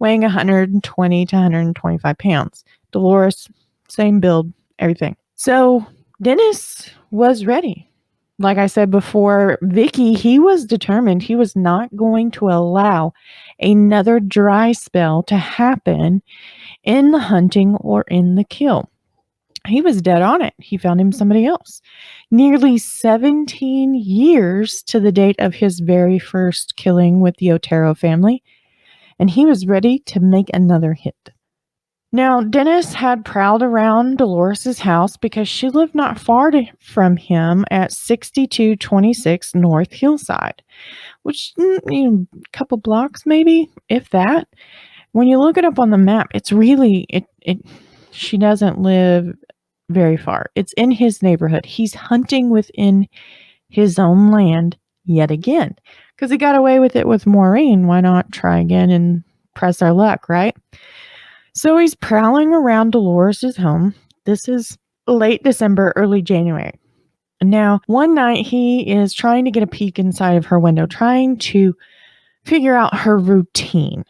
weighing 120 to 125 pounds. Dolores, same build, everything. So Dennis was ready. Like I said before, Vicki, he was determined he was not going to allow another dry spell to happen in the hunting or in the kill. He was dead on it. He found him somebody else. Nearly 17 years to the date of his very first killing with the Otero family, and he was ready to make another hit. Now, Dennis had prowled around Dolores' house because she lived not far from him at 6226 North Hillside, which, a couple blocks maybe, if that. When you look it up on the map, it's really, she doesn't live very far. It's in his neighborhood. He's hunting within his own land yet again because he got away with it with Maureen. Why not try again and press our luck, right? So he's prowling around Dolores' home. This is late December, early January. Now, one night he is trying to get a peek inside of her window, trying to figure out her routine.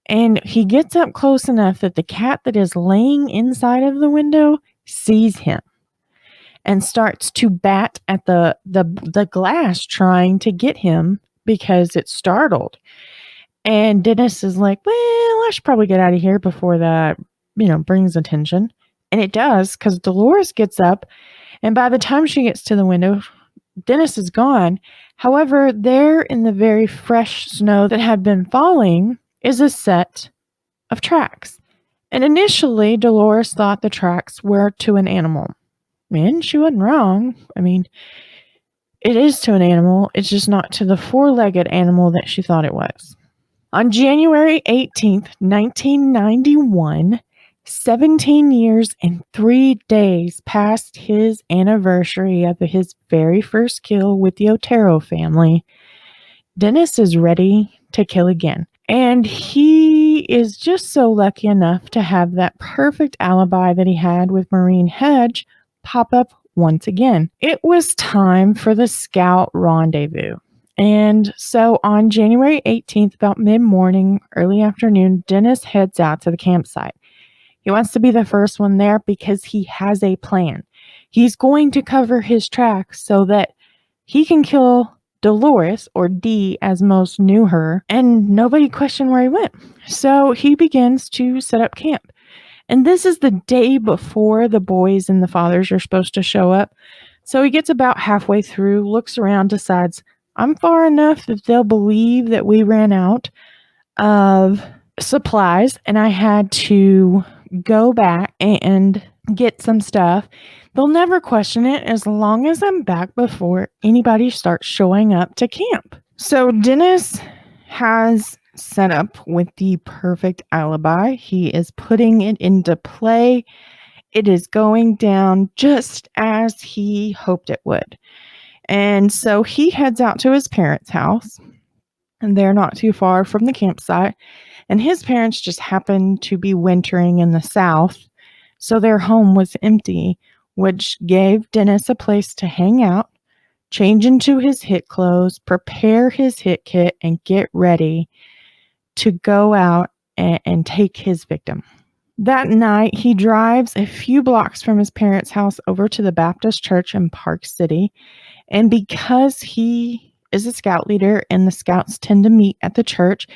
And he gets up close enough that the cat that is laying inside of the window sees him and starts to bat at the glass, trying to get him because it's startled. And Dennis is like, well, I should probably get out of here before that, brings attention. And it does, because Dolores gets up, and by the time she gets to the window, Dennis is gone. However, there in the very fresh snow that had been falling is a set of tracks. And initially, Dolores thought the tracks were to an animal. And she wasn't wrong. I mean, it is to an animal. It's just not to the four-legged animal that she thought it was. On January 18th, 1991, 17 years and 3 days past his anniversary of his very first kill with the Otero family, Dennis is ready to kill again. And he is just so lucky enough to have that perfect alibi that he had with Maureen Hedge pop up once again. It was time for the scout rendezvous. And so on January 18th, about mid-morning, early afternoon, Dennis heads out to the campsite. He wants to be the first one there because he has a plan. He's going to cover his tracks so that he can kill Dolores, or Dee as most knew her, and nobody questioned where he went. So he begins to set up camp. And this is the day before the boys and the fathers are supposed to show up. So he gets about halfway through, looks around, decides, I'm far enough that they'll believe that we ran out of supplies and I had to go back and get some stuff. They'll never question it as long as I'm back before anybody starts showing up to camp. So Dennis has set up with the perfect alibi. He is putting it into play. It is going down just as he hoped it would. And so he heads out to his parents' house, and they're not too far from the campsite. And his parents just happened to be wintering in the South, so their home was empty, which gave Dennis a place to hang out, change into his hit clothes, prepare his hit kit, and get ready to go out and take his victim. That night, he drives a few blocks from his parents' house over to the Baptist church in Park City. And because he is a scout leader and the scouts tend to meet at the church,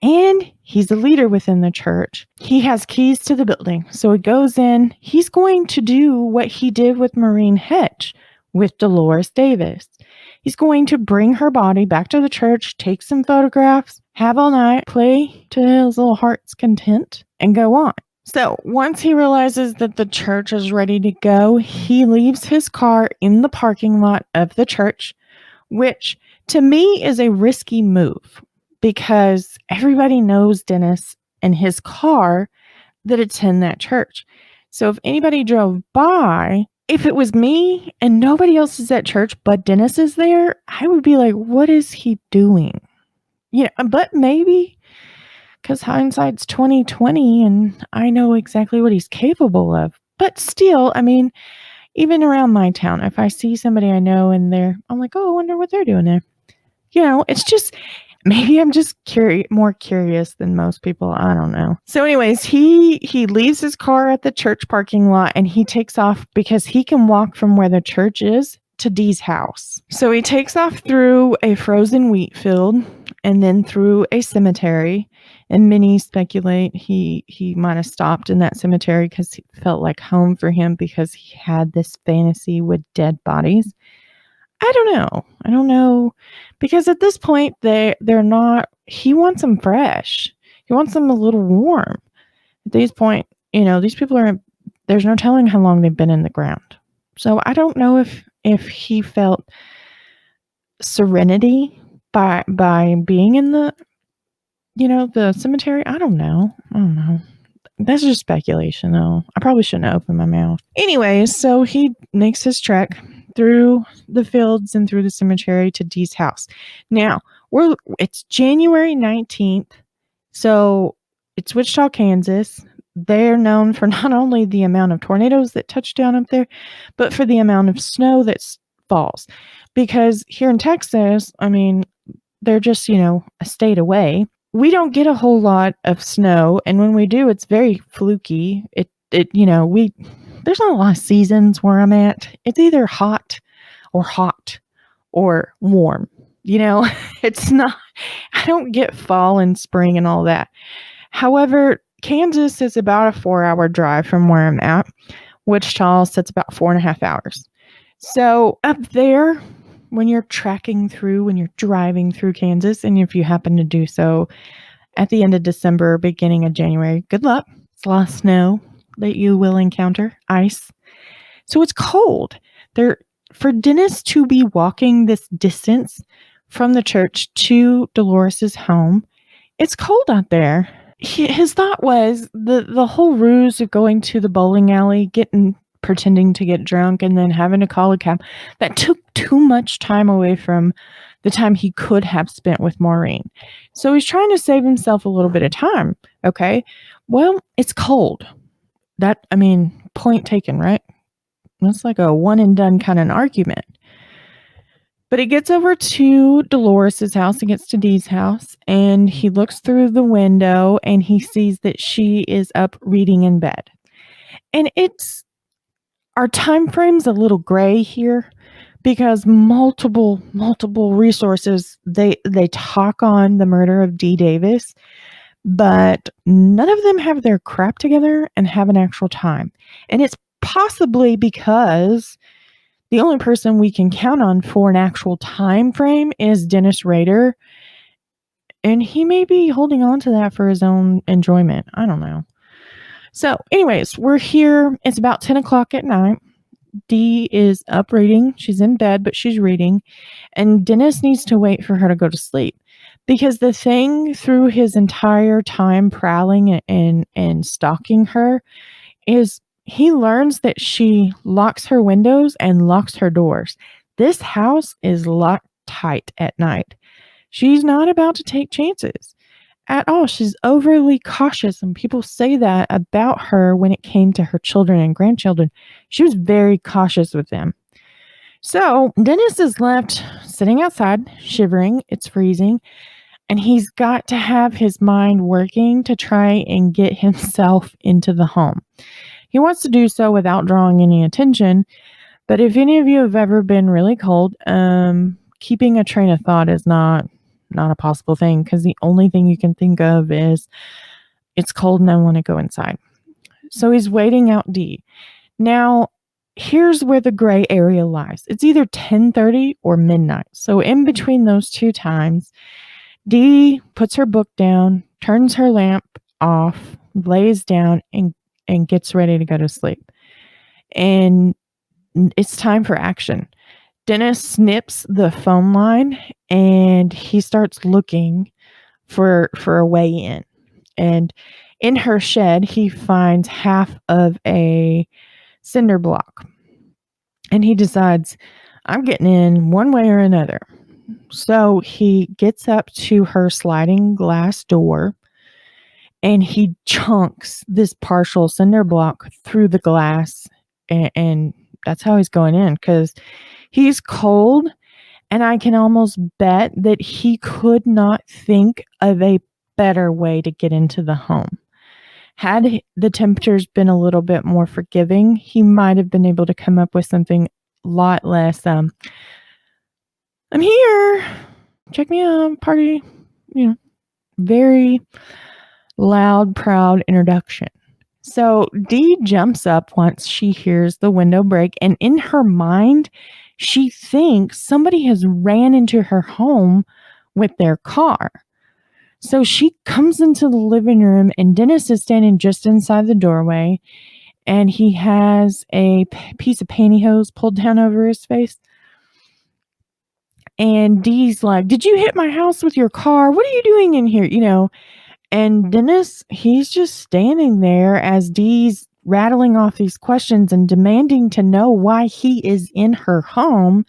and he's a leader within the church, he has keys to the building. So he goes in. He's going to do what he did with Maureen Hetch with Dolores Davis. He's going to bring her body back to the church, take some photographs, have all night, play to his little heart's content, and go on. So once he realizes that the church is ready to go, he leaves his car in the parking lot of the church, which to me is a risky move because everybody knows Dennis and his car that attend that church. So if anybody drove by, if it was me and nobody else is at church but Dennis is there, I would be like, what is he doing? Yeah, but maybe because hindsight's 2020 and I know exactly what he's capable of. But still, I mean, even around my town, if I see somebody I know and I'm like, oh, I wonder what they're doing there. You know, it's just, maybe I'm just more curious than most people. I don't know. So anyways, he leaves his car at the church parking lot and he takes off because he can walk from where the church is to Dee's house. So he takes off through a frozen wheat field and then through a cemetery. And many speculate he might have stopped in that cemetery because it felt like home for him because he had this fantasy with dead bodies. I don't know. Because at this point, they're not, he wants them fresh. He wants them a little warm. At this point, you know, these people there's no telling how long they've been in the ground. So I don't know if he felt serenity by being in the, you know, the cemetery. I don't know. That's just speculation, though. I probably shouldn't have opened my mouth. Anyways, so he makes his trek through the fields and through the cemetery to Dee's house. Now, it's January 19th, so it's Wichita, Kansas. They're known for not only the amount of tornadoes that touch down up there, but for the amount of snow that falls. Because here in Texas, I mean, they're just, you know, a state away. We don't get a whole lot of snow, and when we do, it's very fluky. You know, there's not a lot of seasons where I'm at. It's either hot or warm. You know, it's not, I don't get fall and spring and all that. However, Kansas is about a 4-hour drive from where I'm at. Wichita sits about 4.5 hours. So up there, when you're driving through Kansas, and if you happen to do so at the end of December, beginning of January, good luck. It's a lot of snow that you will encounter, ice. So it's cold. For Dennis to be walking this distance from the church to Dolores's home, it's cold out there. His thought was the whole ruse of going to the bowling alley, pretending to get drunk, and then having to call a cab, that took too much time away from the time he could have spent with Maureen. So he's trying to save himself a little bit of time. Okay. Well, it's cold. Point taken, right? That's like a one and done kind of an argument. But he gets over to Dolores's house. He gets to Dee's house and he looks through the window and he sees that she is up reading in bed. And our time frame's a little gray here because multiple resources, they talk on the murder of Dee Davis, but none of them have their crap together and have an actual time. And it's possibly because the only person we can count on for an actual time frame is Dennis Rader. And he may be holding on to that for his own enjoyment. I don't know. So anyways, we're here. It's about 10 o'clock at night. Dee is up reading. She's in bed, but she's reading. And Dennis needs to wait for her to go to sleep. Because the thing through his entire time prowling and stalking her is he learns that she locks her windows and locks her doors. This house is locked tight at night. She's not about to take chances at all. She's overly cautious, and people say that about her when it came to her children and grandchildren. She was very cautious with them. So Dennis is left sitting outside, shivering. It's freezing. And he's got to have his mind working to try and get himself into the home. He wants to do so without drawing any attention, But if any of you have ever been really cold, keeping a train of thought is not a possible thing, because the only thing you can think of is it's cold and I want to go inside. So he's waiting out Dee. Now, here's where the gray area lies. It's either 10:30 or midnight. So in between those two times, Dee puts her book down, turns her lamp off, lays down, and gets ready to go to sleep. And it's time for action. Dennis snips the phone line and he starts looking for a way in. And in her shed, he finds half of a cinder block. And he decides, I'm getting in one way or another. So he gets up to her sliding glass door and he chunks this partial cinder block through the glass. And that's how he's going in, because he's cold. And I can almost bet that he could not think of a better way to get into the home. Had the temperatures been a little bit more forgiving, he might have been able to come up with something a lot less, I'm here, check me out, party, very loud, proud introduction. So Dee jumps up once she hears the window break, and in her mind, she thinks somebody has ran into her home with their car. So she comes into the living room, and Dennis is standing just inside the doorway, and he has a piece of pantyhose pulled down over his face. And Dee's like, did you hit my house with your car? What are you doing in here? And Dennis, he's just standing there as Dee's rattling off these questions and demanding to know why he is in her home.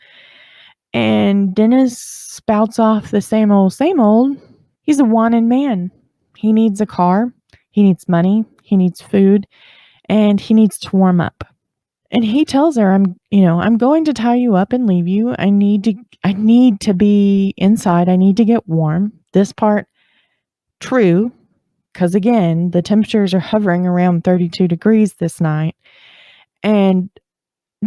And Dennis spouts off the same old, same old. He's a wanted man. He needs a car. He needs money. He needs food. And he needs to warm up. And he tells her, I'm going to tie you up and leave you. I need to be inside. I need to get warm. This part, true. Because again, the temperatures are hovering around 32 degrees this night. And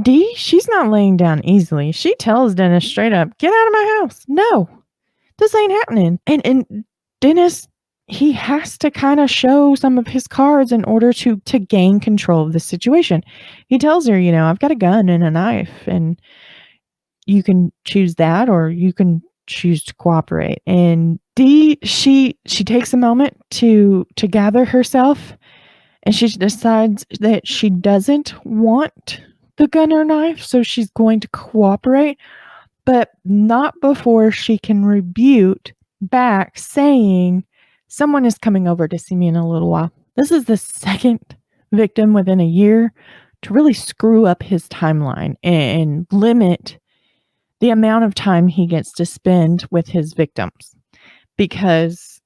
Dee, she's not laying down easily. She tells Dennis straight up, get out of my house. No, this ain't happening. And Dennis, he has to kind of show some of his cards in order to gain control of the situation. He tells her, I've got a gun and a knife, and you can choose that, or you can choose to cooperate. And Dee, she takes a moment to gather herself, and she decides that she doesn't want the gun or knife, so she's going to cooperate, but not before she can rebuke back, saying, someone is coming over to see me in a little while. This is the second victim within a year to really screw up his timeline and limit the amount of time he gets to spend with his victims, because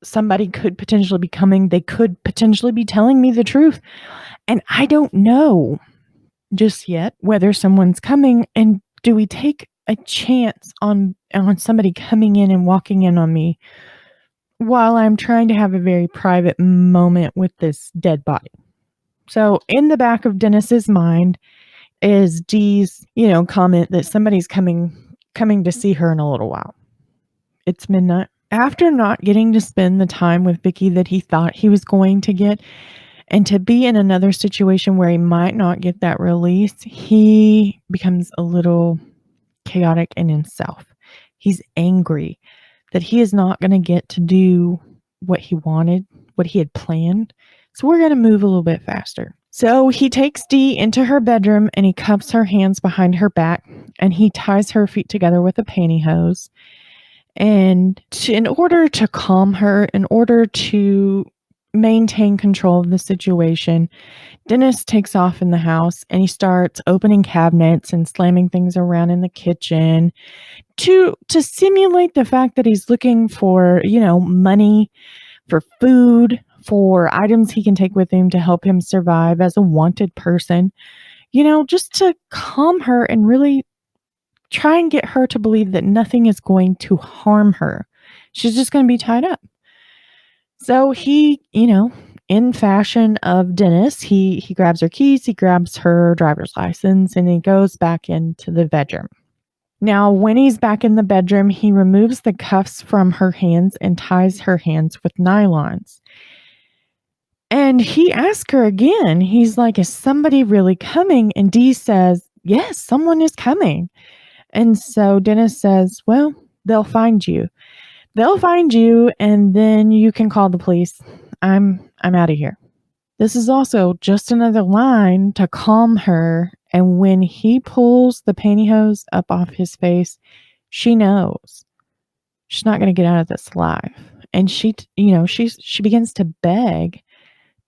somebody could potentially be coming. They could potentially be telling me the truth. And I don't know just yet whether someone's coming. And do we take a chance on somebody coming in and walking in on me while I'm trying to have a very private moment with this dead body? So in the back of Dennis's mind is Dee's, comment that somebody's coming to see her in a little while. It's midnight. After not getting to spend the time with Vicki that he thought he was going to get, and to be in another situation where he might not get that release, he becomes a little chaotic in himself. He's angry that he is not going to get to do what he wanted, what he had planned. So we're going to move a little bit faster. So he takes Dee into her bedroom and he cups her hands behind her back and he ties her feet together with a pantyhose. And in order to calm her, in order to maintain control of the situation, Dennis takes off in the house and he starts opening cabinets and slamming things around in the kitchen to simulate the fact that he's looking for, money, for food, for items he can take with him to help him survive as a wanted person, just to calm her and really try and get her to believe that nothing is going to harm her. She's just going to be tied up. So he, in fashion of Dennis, he grabs her keys, he grabs her driver's license, and he goes back into the bedroom. Now, when he's back in the bedroom, he removes the cuffs from her hands and ties her hands with nylons. And he asks her again, he's like, is somebody really coming? And Dee says, yes, someone is coming. And so Dennis says, well, they'll find you. They'll find you, and then you can call the police. I'm out of here. This is also just another line to calm her. And when he pulls the pantyhose up off his face, she knows she's not going to get out of this alive. And she begins to beg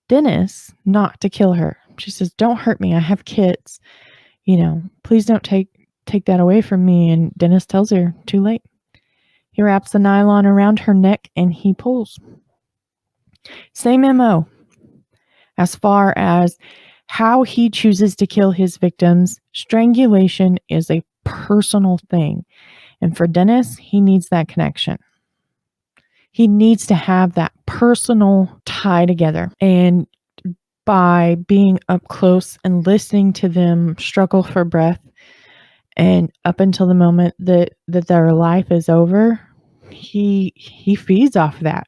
Dennis not to kill her. She says, don't hurt me. I have kids. Please don't take that away from me. And Dennis tells her, too late. He wraps the nylon around her neck and he pulls. Same MO. As far as how he chooses to kill his victims, strangulation is a personal thing. And for Dennis, he needs that connection. He needs to have that personal tie together. And by being up close and listening to them struggle for breath, and up until the moment that their life is over, he feeds off that.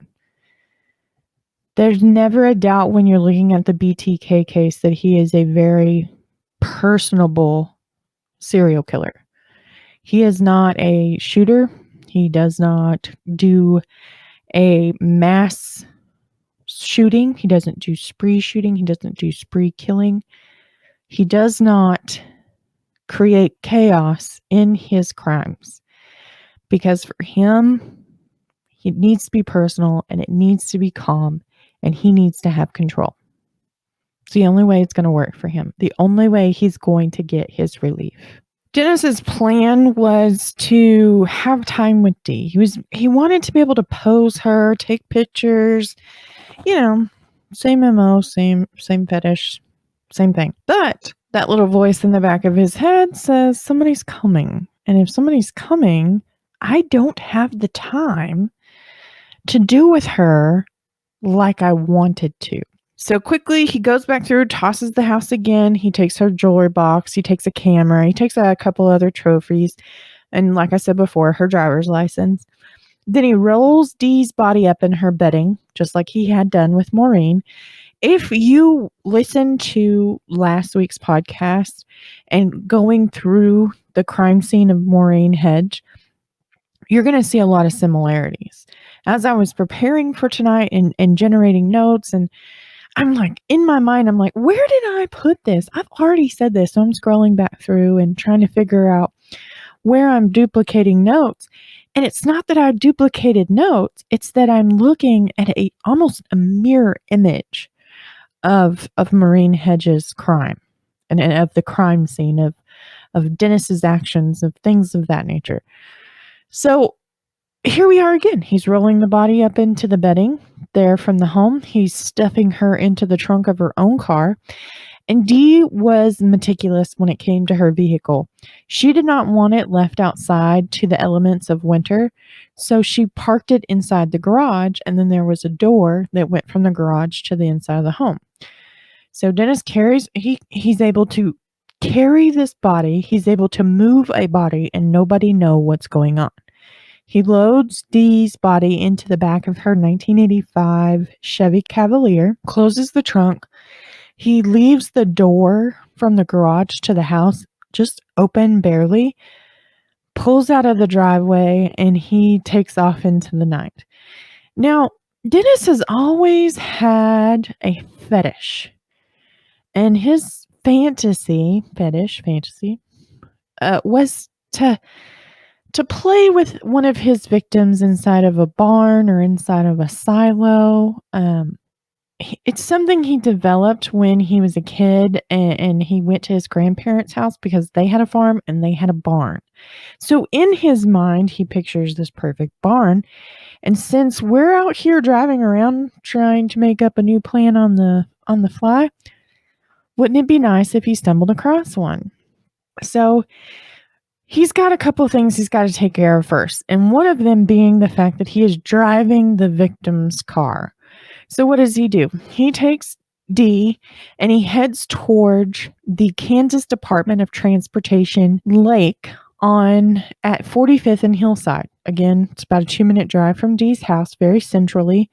There's never a doubt when you're looking at the BTK case that he is a very personable serial killer. He is not a shooter. He does not do a mass shooting. He doesn't do spree shooting. He doesn't do spree killing. He does not create chaos in his crimes, because for him, it needs to be personal and it needs to be calm, and he needs to have control. It's the only way it's going to work for him. The only way he's going to get his relief. Dennis's plan was to have time with Dee. He wanted to be able to pose her, take pictures, same MO, same fetish, same thing. But that little voice in the back of his head says somebody's coming. And if somebody's coming, I don't have the time to do with her like I wanted to. So quickly, he goes back through, tosses the house again. He takes her jewelry box. He takes a camera. He takes a couple other trophies. And like I said before, her driver's license. Then he rolls Dee's body up in her bedding, just like he had done with Maureen. If you listen to last week's podcast and going through the crime scene of Maureen Hedge, you're going to see a lot of similarities. As I was preparing for tonight and generating notes, and I'm like, in my mind, I'm like, where did I put this? I've already said this. So I'm scrolling back through and trying to figure out where I'm duplicating notes. And it's not that I duplicated notes. It's that I'm looking at almost a mirror image of Maureen Hedge's crime and of the crime scene of Dennis's actions, of things of that nature. So here we are again. He's rolling the body up into the bedding there from the home. He's stuffing her into the trunk of her own car. And Dee was meticulous when it came to her vehicle. She did not want it left outside to the elements of winter, so she parked it inside the garage, and then there was a door that went from the garage to the inside of the home. So Dennis he's able to carry this body. He's able to move a body and nobody know what's going on. He loads Dee's body into the back of her 1985 Chevy Cavalier, closes the trunk. He leaves the door from the garage to the house just open barely, pulls out of the driveway, and he takes off into the night. Now, Dennis has always had a fetish. And his fantasy was to play with one of his victims inside of a barn or inside of a silo. It's something he developed when he was a kid and he went to his grandparents' house because they had a farm and they had a barn. So in his mind, he pictures this perfect barn. And since we're out here driving around trying to make up a new plan on the fly, wouldn't it be nice if he stumbled across one? So he's got a couple of things he's got to take care of first. And one of them being the fact that he is driving the victim's car. So what does he do? He takes D and he heads towards the Kansas Department of Transportation lake on at 45th and Hillside. Again, it's about a 2-minute drive from Dee's house, very centrally.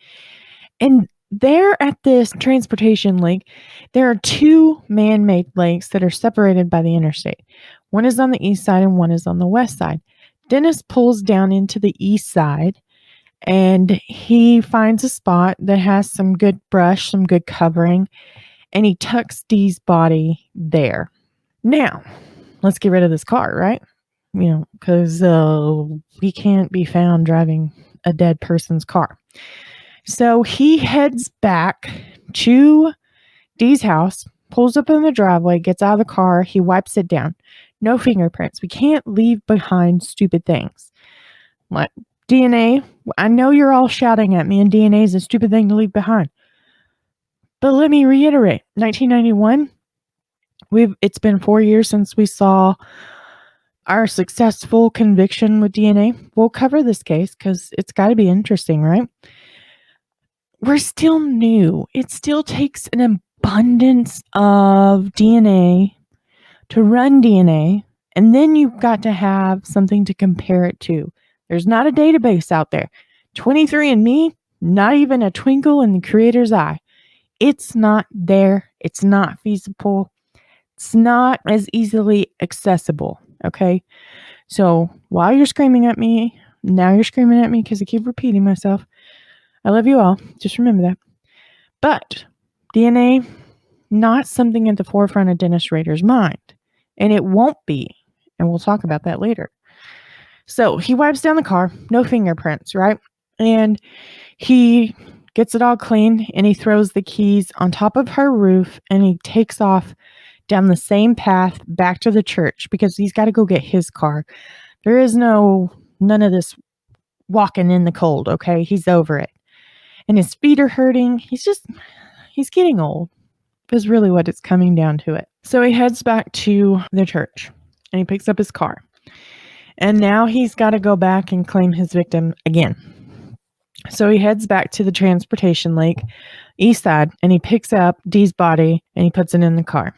And there at this transportation lake, there are 2 man-made lakes that are separated by the interstate. One is on the east side and one is on the west side. Dennis pulls down into the east side and he finds a spot that has some good brush, some good covering, and he tucks Dee's body there. Now, let's get rid of this car, right? Because we can't be found driving a dead person's car. So he heads back to Dee's house, pulls up in the driveway, gets out of the car, he wipes it down. No fingerprints. We can't leave behind stupid things. Like DNA, I know you're all shouting at me, and DNA is a stupid thing to leave behind. But let me reiterate, 1991, it's been 4 years since we saw our successful conviction with DNA. We'll cover this case because it's got to be interesting, right? We're still new. It still takes an abundance of DNA to run DNA, and then you've got to have something to compare it to. There's not a database out there. 23andMe, not even a twinkle in the creator's eye. It's not there. It's not feasible. It's not as easily accessible. Okay? So while you're screaming at me, now you're screaming at me because I keep repeating myself. I love you all. Just remember that. But DNA, not something at the forefront of Dennis Rader's mind. And it won't be. And we'll talk about that later. So he wipes down the car, no fingerprints, right? And he gets it all clean and he throws the keys on top of her roof and he takes off down the same path back to the church because he's got to go get his car. There is none of this walking in the cold, okay? He's over it. And his feet are hurting. He's getting old is really what it's coming down to it. So he heads back to the church and he picks up his car. And now he's got to go back and claim his victim again. So he heads back to the transportation lake, east side, and he picks up Dee's body and he puts it in the car.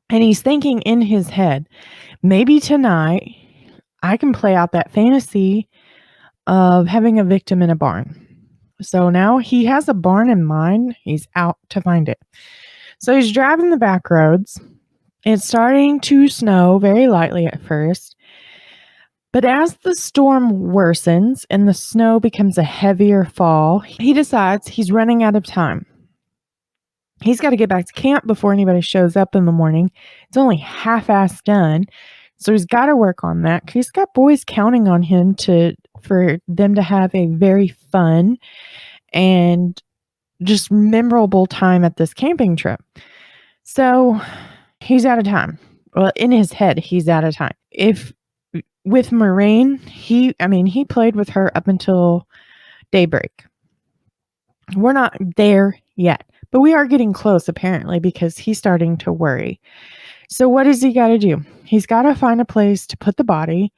And he's thinking in his head, maybe tonight I can play out that fantasy of having a victim in a barn. So now he has a barn in mind. He's out to find it. So he's driving the back roads. It's starting to snow very lightly at first. But as the storm worsens and the snow becomes a heavier fall, he decides he's running out of time. He's got to get back to camp before anybody shows up in the morning. It's only half-assed done. So he's got to work on that. He's got boys counting on him for them to have a very fun and just memorable time at this camping trip. So he's out of time. Well, in his head, he's out of time. With Maureen, he played with her up until daybreak. We're not there yet, but we are getting close apparently because he's starting to worry. So what does he got to do? He's got to find a place to put the body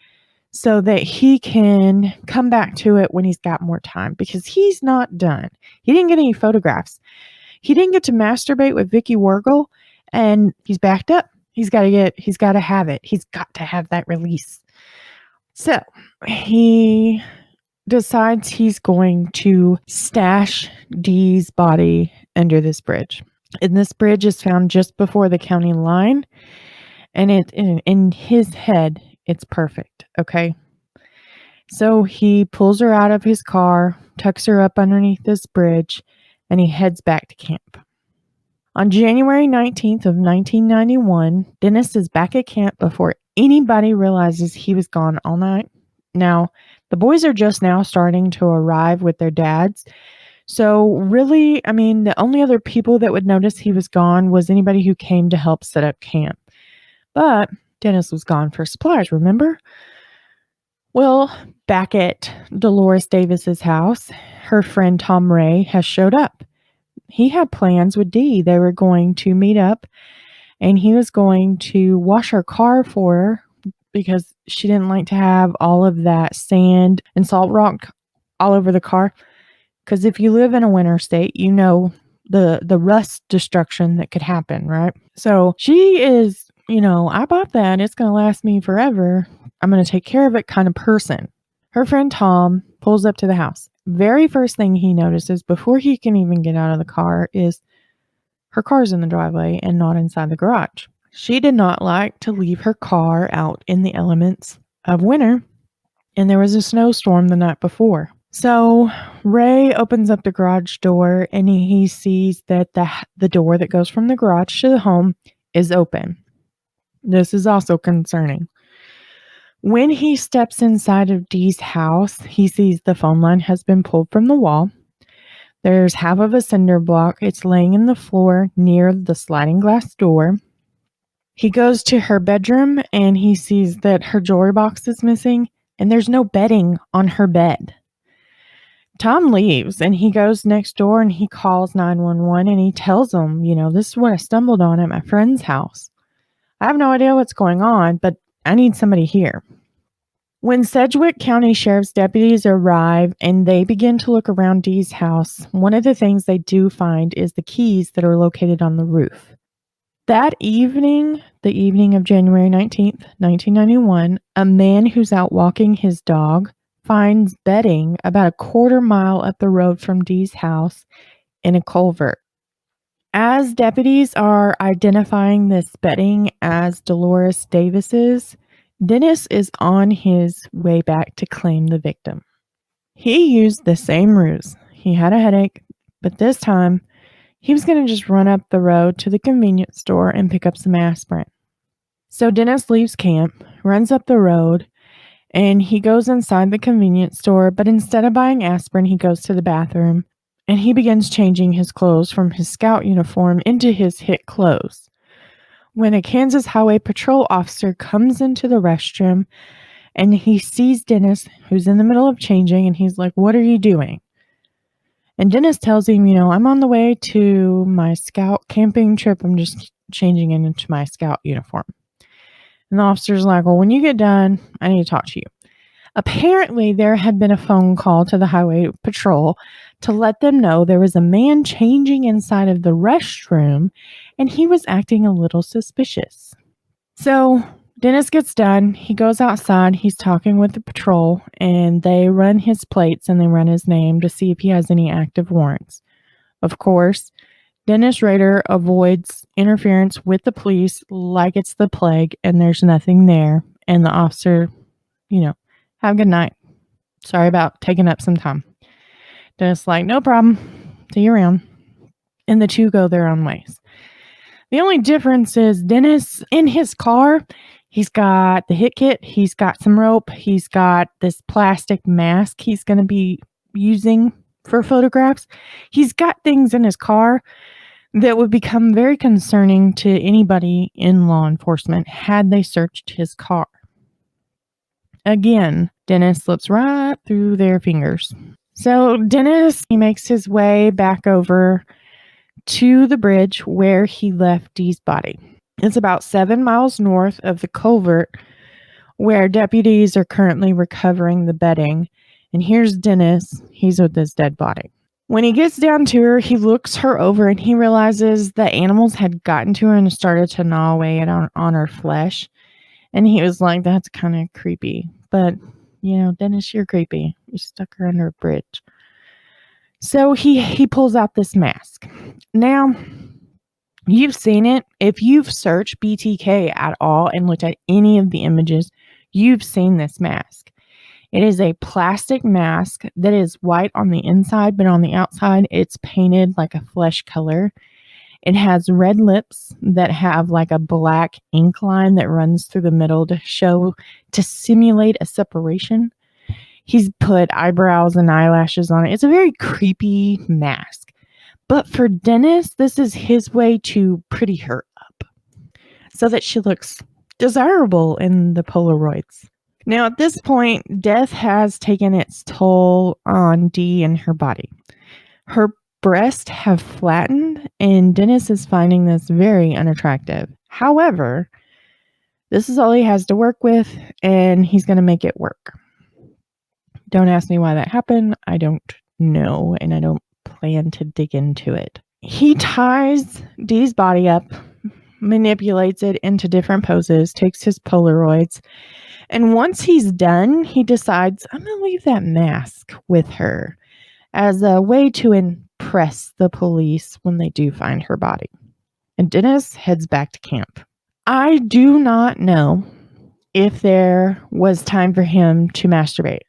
so that he can come back to it when he's got more time because he's not done. He didn't get any photographs. He didn't get to masturbate with Vicki Wegerle and he's backed up. He's got to have it. He's got to have that release. So he decides he's going to stash Dee's body under this bridge. And this bridge is found just before the county line. And in his head, it's perfect. Okay. So he pulls her out of his car, tucks her up underneath this bridge, and he heads back to camp. On January 19th of 1991, Dennis is back at camp before anybody realizes he was gone all night. Now, the boys are just now starting to arrive with their dads. So really, the only other people that would notice he was gone was anybody who came to help set up camp. But Dennis was gone for supplies, remember? Well, back at Dolores Davis's house, her friend Tom Ray has showed up. He had plans with Dee. They were going to meet up and he was going to wash her car for her because she didn't like to have all of that sand and salt rock all over the car. Because if you live in a winter state, you know the rust destruction that could happen, right? So she is, I bought that. It's going to last me forever. I'm going to take care of it kind of person. Her friend Tom pulls up to the house. Very first thing he notices before he can even get out of the car is her car's in the driveway and not inside the garage. She did not like to leave her car out in the elements of winter, and there was a snowstorm the night before. So Ray opens up the garage door and he sees that the door that goes from the garage to the home is open. This is also concerning. When he steps inside of Dee's house, he sees the phone line has been pulled from the wall. There's half of a cinder block. It's laying in the floor near the sliding glass door. He goes to her bedroom and he sees that her jewelry box is missing and there's no bedding on her bed. Tom leaves and he goes next door and he calls 911 and he tells them, this is what I stumbled on at my friend's house. I have no idea what's going on, but I need somebody here. When Sedgwick County Sheriff's deputies arrive and they begin to look around Dee's house, one of the things they do find is the keys that are located on the roof. That evening, the evening of January 19th, 1991, a man who's out walking his dog finds bedding about a quarter mile up the road from Dee's house in a culvert. As deputies are identifying this bedding as Dolores Davis's, Dennis is on his way back to claim the victim. He used the same ruse. He had a headache, but this time he was going to just run up the road to the convenience store and pick up some aspirin. So Dennis leaves camp, runs up the road, and he goes inside the convenience store, but instead of buying aspirin, he goes to the bathroom and he begins changing his clothes from his scout uniform into his HIT clothes. When a Kansas Highway Patrol officer comes into the restroom and he sees Dennis, who's in the middle of changing, and he's like, "What are you doing?" And Dennis tells him, "I'm on the way to my scout camping trip. I'm just changing into my scout uniform." And the officer's like, "Well, when you get done, I need to talk to you." Apparently, there had been a phone call to the highway patrol to let them know there was a man changing inside of the restroom and he was acting a little suspicious. So Dennis gets done. He goes outside. He's talking with the patrol and they run his plates and they run his name to see if he has any active warrants. Of course, Dennis Rader avoids interference with the police like it's the plague and there's nothing there. And the officer, have a good night. Sorry about taking up some time. Dennis like, "No problem. See you around." And the two go their own ways. The only difference is Dennis, in his car, he's got the HIT kit, he's got some rope, he's got this plastic mask he's going to be using for photographs. He's got things in his car that would become very concerning to anybody in law enforcement had they searched his car. Again, Dennis slips right through their fingers. So Dennis, he makes his way back over to the bridge where he left Dee's body. It's about 7 miles north of the culvert where deputies are currently recovering the bedding. And here's Dennis. He's with his dead body. When he gets down to her, he looks her over and he realizes the animals had gotten to her and started to gnaw away on her flesh. And he was like, "That's kind of creepy. But, Dennis, you're creepy. You stuck her under a bridge." So he pulls out this mask. Now, you've seen it. If you've searched BTK at all and looked at any of the images, you've seen this mask. It is a plastic mask that is white on the inside, but on the outside, it's painted like a flesh color. It has red lips that have like a black ink line that runs through the middle to simulate a separation. He's put eyebrows and eyelashes on it. It's a very creepy mask. But for Dennis, this is his way to pretty her up so that she looks desirable in the Polaroids. Now, at this point, death has taken its toll on Dee and her body. Her breasts have flattened, and Dennis is finding this very unattractive. However, this is all he has to work with, and he's going to make it work. Don't ask me why that happened. I don't know, and I don't plan to dig into it. He ties Dee's body up, manipulates it into different poses, takes his Polaroids, and once he's done, he decides, I'm going to leave that mask with her as a way to impress the police when they do find her body. And Dennis heads back to camp. I do not know if there was time for him to masturbate.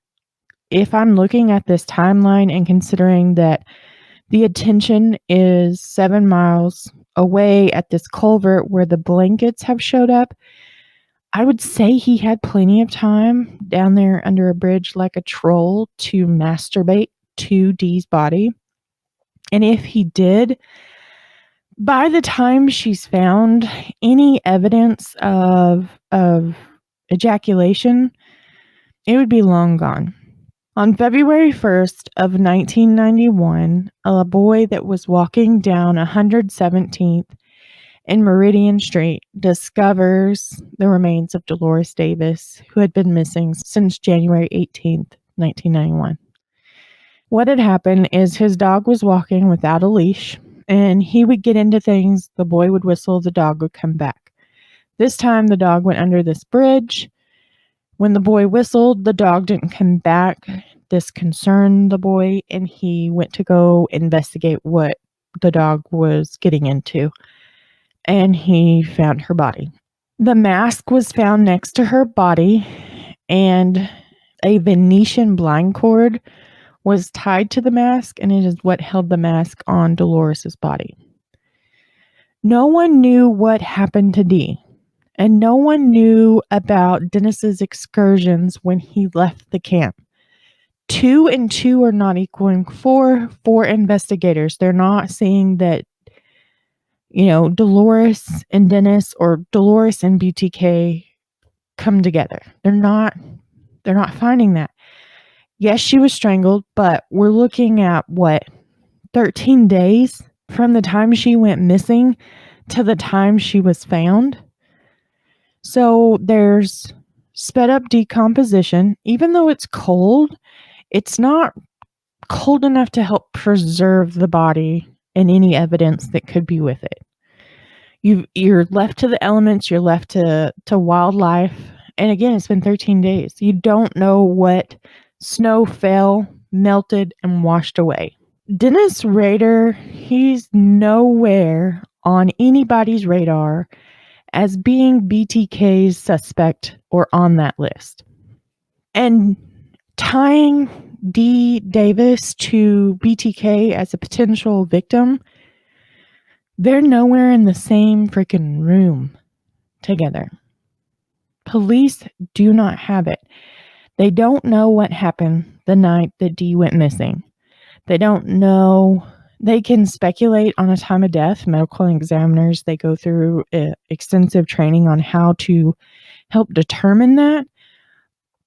If I'm looking at this timeline and considering that the attention is 7 miles away at this culvert where the blankets have showed up, I would say he had plenty of time down there under a bridge like a troll to masturbate to Dee's body. And if he did, by the time she's found, any evidence of ejaculation, it would be long gone. On February 1st of 1991, a boy that was walking down 117th and Meridian Street discovers the remains of Dolores Davis, who had been missing since January 18th, 1991. What had happened is his dog was walking without a leash, and he would get into things, the boy would whistle, the dog would come back. This time the dog went under this bridge. When the boy whistled, the dog didn't come back. This concerned the boy, and he went to go investigate what the dog was getting into. And he found her body. The mask was found next to her body, and a Venetian blind cord was tied to the mask, and it is what held the mask on Dolores's body. No one knew what happened to Dee, and no one knew about Dennis's excursions when he left the camp. 2 and 2 are not equaling 4 for investigators. They're not saying that, Dolores and Dennis or Dolores and BTK come together. They're not finding that. Yes, she was strangled, but we're looking at 13 days from the time she went missing to the time she was found. So there's sped up decomposition. Even though it's cold, it's not cold enough to help preserve the body and any evidence that could be with it. You're left to the elements, you're left to wildlife. And again, it's been 13 days. You don't know what snow fell, melted, and washed away. Dennis Rader, he's nowhere on anybody's radar as being BTK's suspect or on that list. And tying Dee Davis to BTK as a potential victim, they're nowhere in the same freaking room together. Police do not have it. They don't know what happened the night that Dee went missing. They don't know. They can speculate on a time of death. Medical examiners, they go through extensive training on how to help determine that.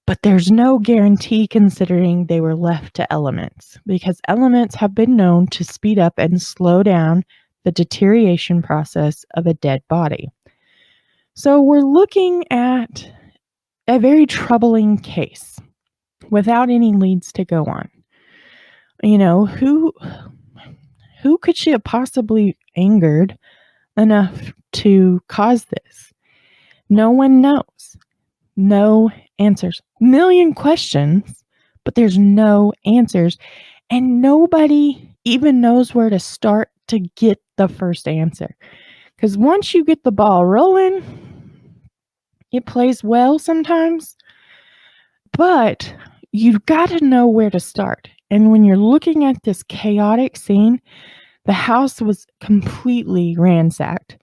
But there's no guarantee considering they were left to elements, because elements have been known to speed up and slow down the deterioration process of a dead body. So we're looking at a very troubling case without any leads to go on. Who could she have possibly angered enough to cause this? No one knows. No answers. Million questions, but there's no answers. And nobody even knows where to start to get the first answer. Because once you get the ball rolling, it plays well sometimes, but you've got to know where to start. And when you're looking at this chaotic scene, the house was completely ransacked.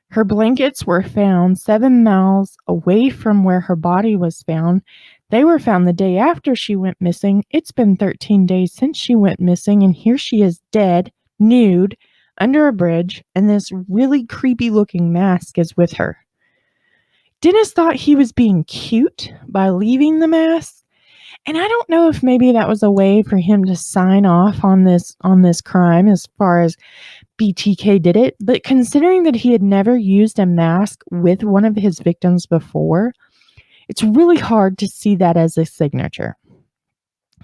Her blankets were found 7 miles away from where her body was found. They were found the day after she went missing. It's been 13 days since she went missing, and here she is dead, nude, under a bridge, and this really creepy looking mask is with her. Dennis thought he was being cute by leaving the mask, and I don't know if maybe that was a way for him to sign off on this crime as far as BTK did it, but considering that he had never used a mask with one of his victims before, it's really hard to see that as a signature.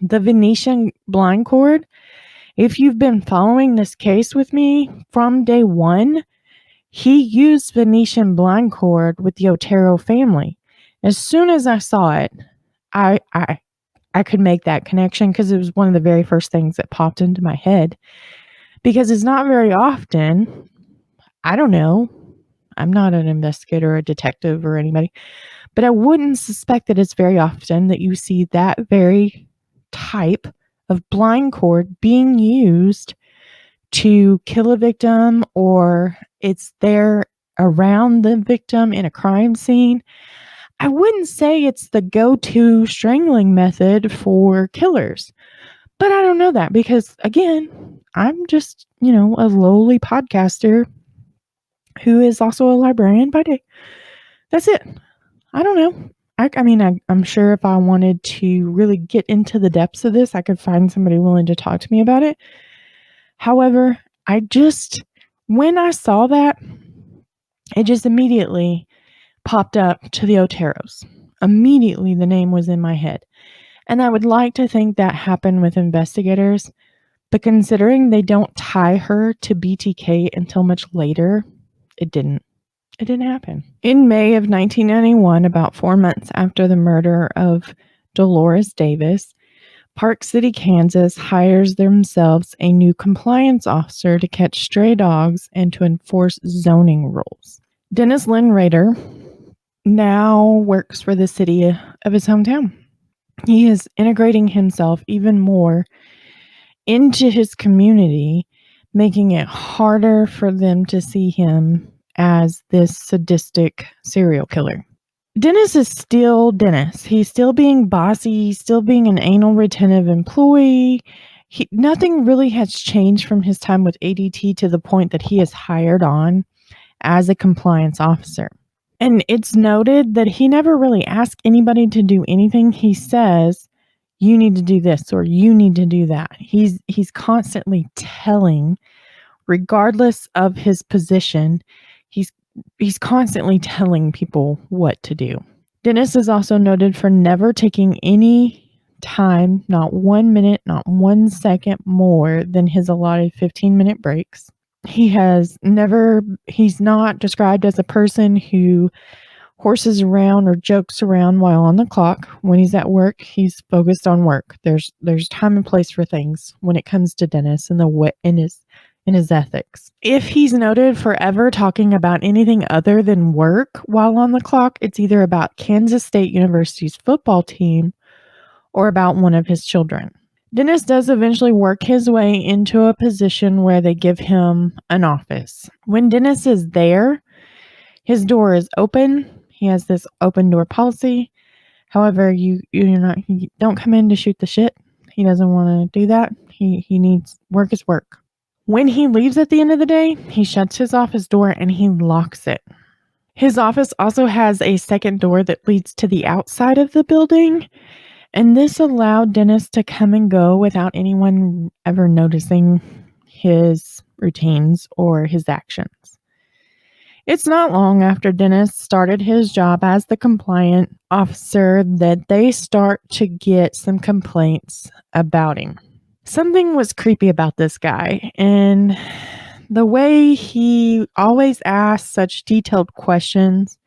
The Venetian blind cord, if you've been following this case with me from day one, he used Venetian blind cord with the Otero family. As soon as I saw it, I could make that connection because it was one of the very first things that popped into my head. Because it's not very often, I don't know, I'm not an investigator or a detective or anybody, but I wouldn't suspect that it's very often that you see that very type of blind cord being used to kill a victim, or it's there around the victim in a crime scene. I wouldn't say it's the go-to strangling method for killers, but I don't know that because, again, I'm just, a lowly podcaster who is also a librarian by day. That's it. I don't know. I'm sure if I wanted to really get into the depths of this, I could find somebody willing to talk to me about it. However, when I saw that, it just immediately popped up to the Oteros. Immediately, the name was in my head. And I would like to think that happened with investigators, but considering they don't tie her to BTK until much later, it didn't. It didn't happen. In May of 1991, about 4 months after the murder of Dolores Davis, Park City, Kansas hires themselves a new compliance officer to catch stray dogs and to enforce zoning rules. Dennis Rader now works for the city of his hometown. He is integrating himself even more into his community, making it harder for them to see him as this sadistic serial killer. Dennis is still Dennis. He's still being bossy. He's still being an anal retentive employee. Nothing really has changed from his time with ADT to the point that he is hired on as a compliance officer. And it's noted that he never really asks anybody to do anything. He says, you need to do this or you need to do that. He's constantly telling, regardless of his position, he's constantly telling people what to do. Dennis is also noted for never taking any time, not 1 minute, not 1 second more than his allotted 15-minute breaks. He's not described as a person who horses around or jokes around while on the clock. When he's at work, he's focused on work. There's time and place for things when it comes to Dennis and in his ethics. If he's noted for ever talking about anything other than work while on the clock, it's either about Kansas State University's football team or about one of his children. Dennis does eventually work his way into a position where they give him an office. When Dennis is there, his door is open. He has this open door policy. However, you don't come in to shoot the shit. He doesn't want to do that. He needs work is work. When he leaves at the end of the day, he shuts his office door and he locks it. His office also has a second door that leads to the outside of the building, and this allowed Dennis to come and go without anyone ever noticing his routines or his actions. It's not long after Dennis started his job as the compliant officer that they start to get some complaints about him. Something was creepy about this guy, and the way he always asked such detailed questions,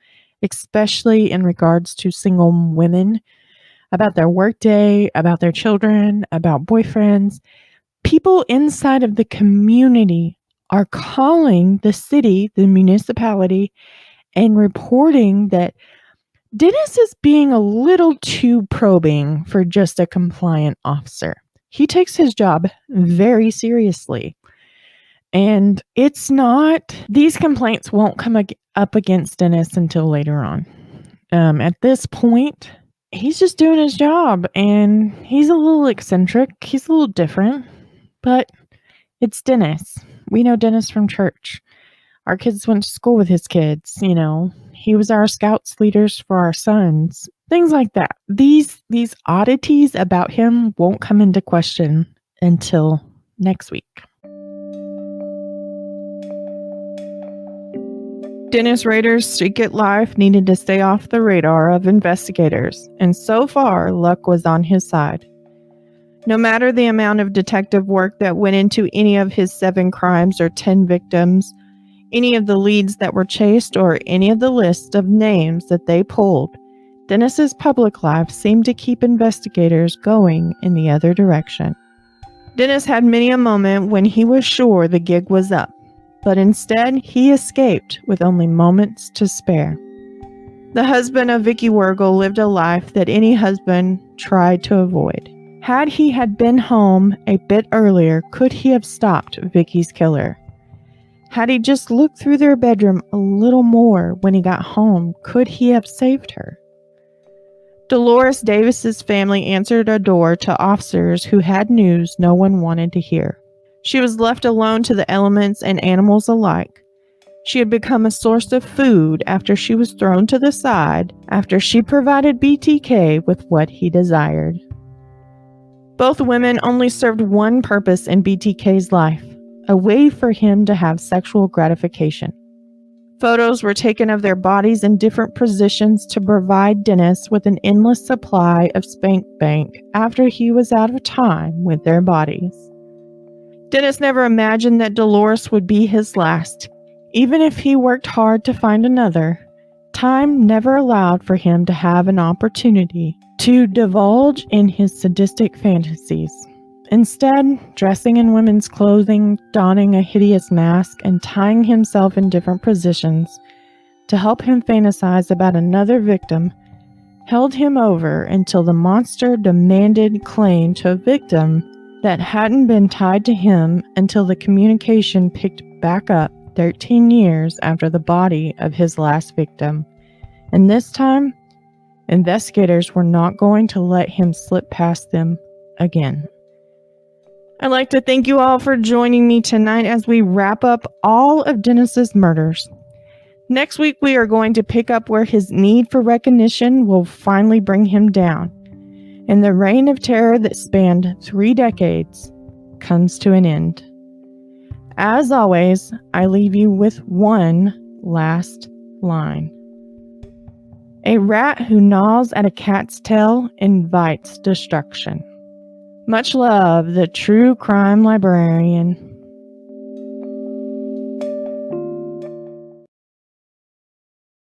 especially in regards to single women, about their workday, about their children, about boyfriends. People inside of the community are calling the city, the municipality, and reporting that Dennis is being a little too probing for just a compliant officer. He takes his job very seriously. And these complaints won't come up against Dennis until later on. At this point, he's just doing his job, and he's a little eccentric. He's a little different, but it's Dennis. We know Dennis from church. Our kids went to school with his kids, He was our scouts leaders for our sons. Things like that. These oddities about him won't come into question until next week. Dennis Rader's secret life needed to stay off the radar of investigators, and so far, luck was on his side. No matter the amount of detective work that went into any of his 7 crimes or 10 victims, any of the leads that were chased, or any of the lists of names that they pulled, Dennis's public life seemed to keep investigators going in the other direction. Dennis had many a moment when he was sure the gig was up, but instead he escaped with only moments to spare. The husband of Vicki Wegerle lived a life that any husband tried to avoid. Had he had been home a bit earlier, could he have stopped Vicki's killer? Had he just looked through their bedroom a little more when he got home, could he have saved her? Dolores Davis's family answered a door to officers who had news no one wanted to hear. She was left alone to the elements and animals alike. She had become a source of food after she was thrown to the side after she provided BTK with what he desired. Both women only served one purpose in BTK's life, a way for him to have sexual gratification. Photos were taken of their bodies in different positions to provide Dennis with an endless supply of spank bank after he was out of time with their bodies. Dennis never imagined that Dolores would be his last. Even if he worked hard to find another, time never allowed for him to have an opportunity to divulge in his sadistic fantasies. Instead, dressing in women's clothing, donning a hideous mask, and tying himself in different positions to help him fantasize about another victim held him over until the monster demanded claim to a victim that hadn't been tied to him until the communication picked back up 13 years after the body of his last victim. And this time, investigators were not going to let him slip past them again. I'd like to thank you all for joining me tonight as we wrap up all of Dennis's murders. Next week, we are going to pick up where his need for recognition will finally bring him down, and the reign of terror that spanned 3 decades comes to an end. As always, I leave you with one last line. A rat who gnaws at a cat's tail invites destruction. Much love, the true crime librarian.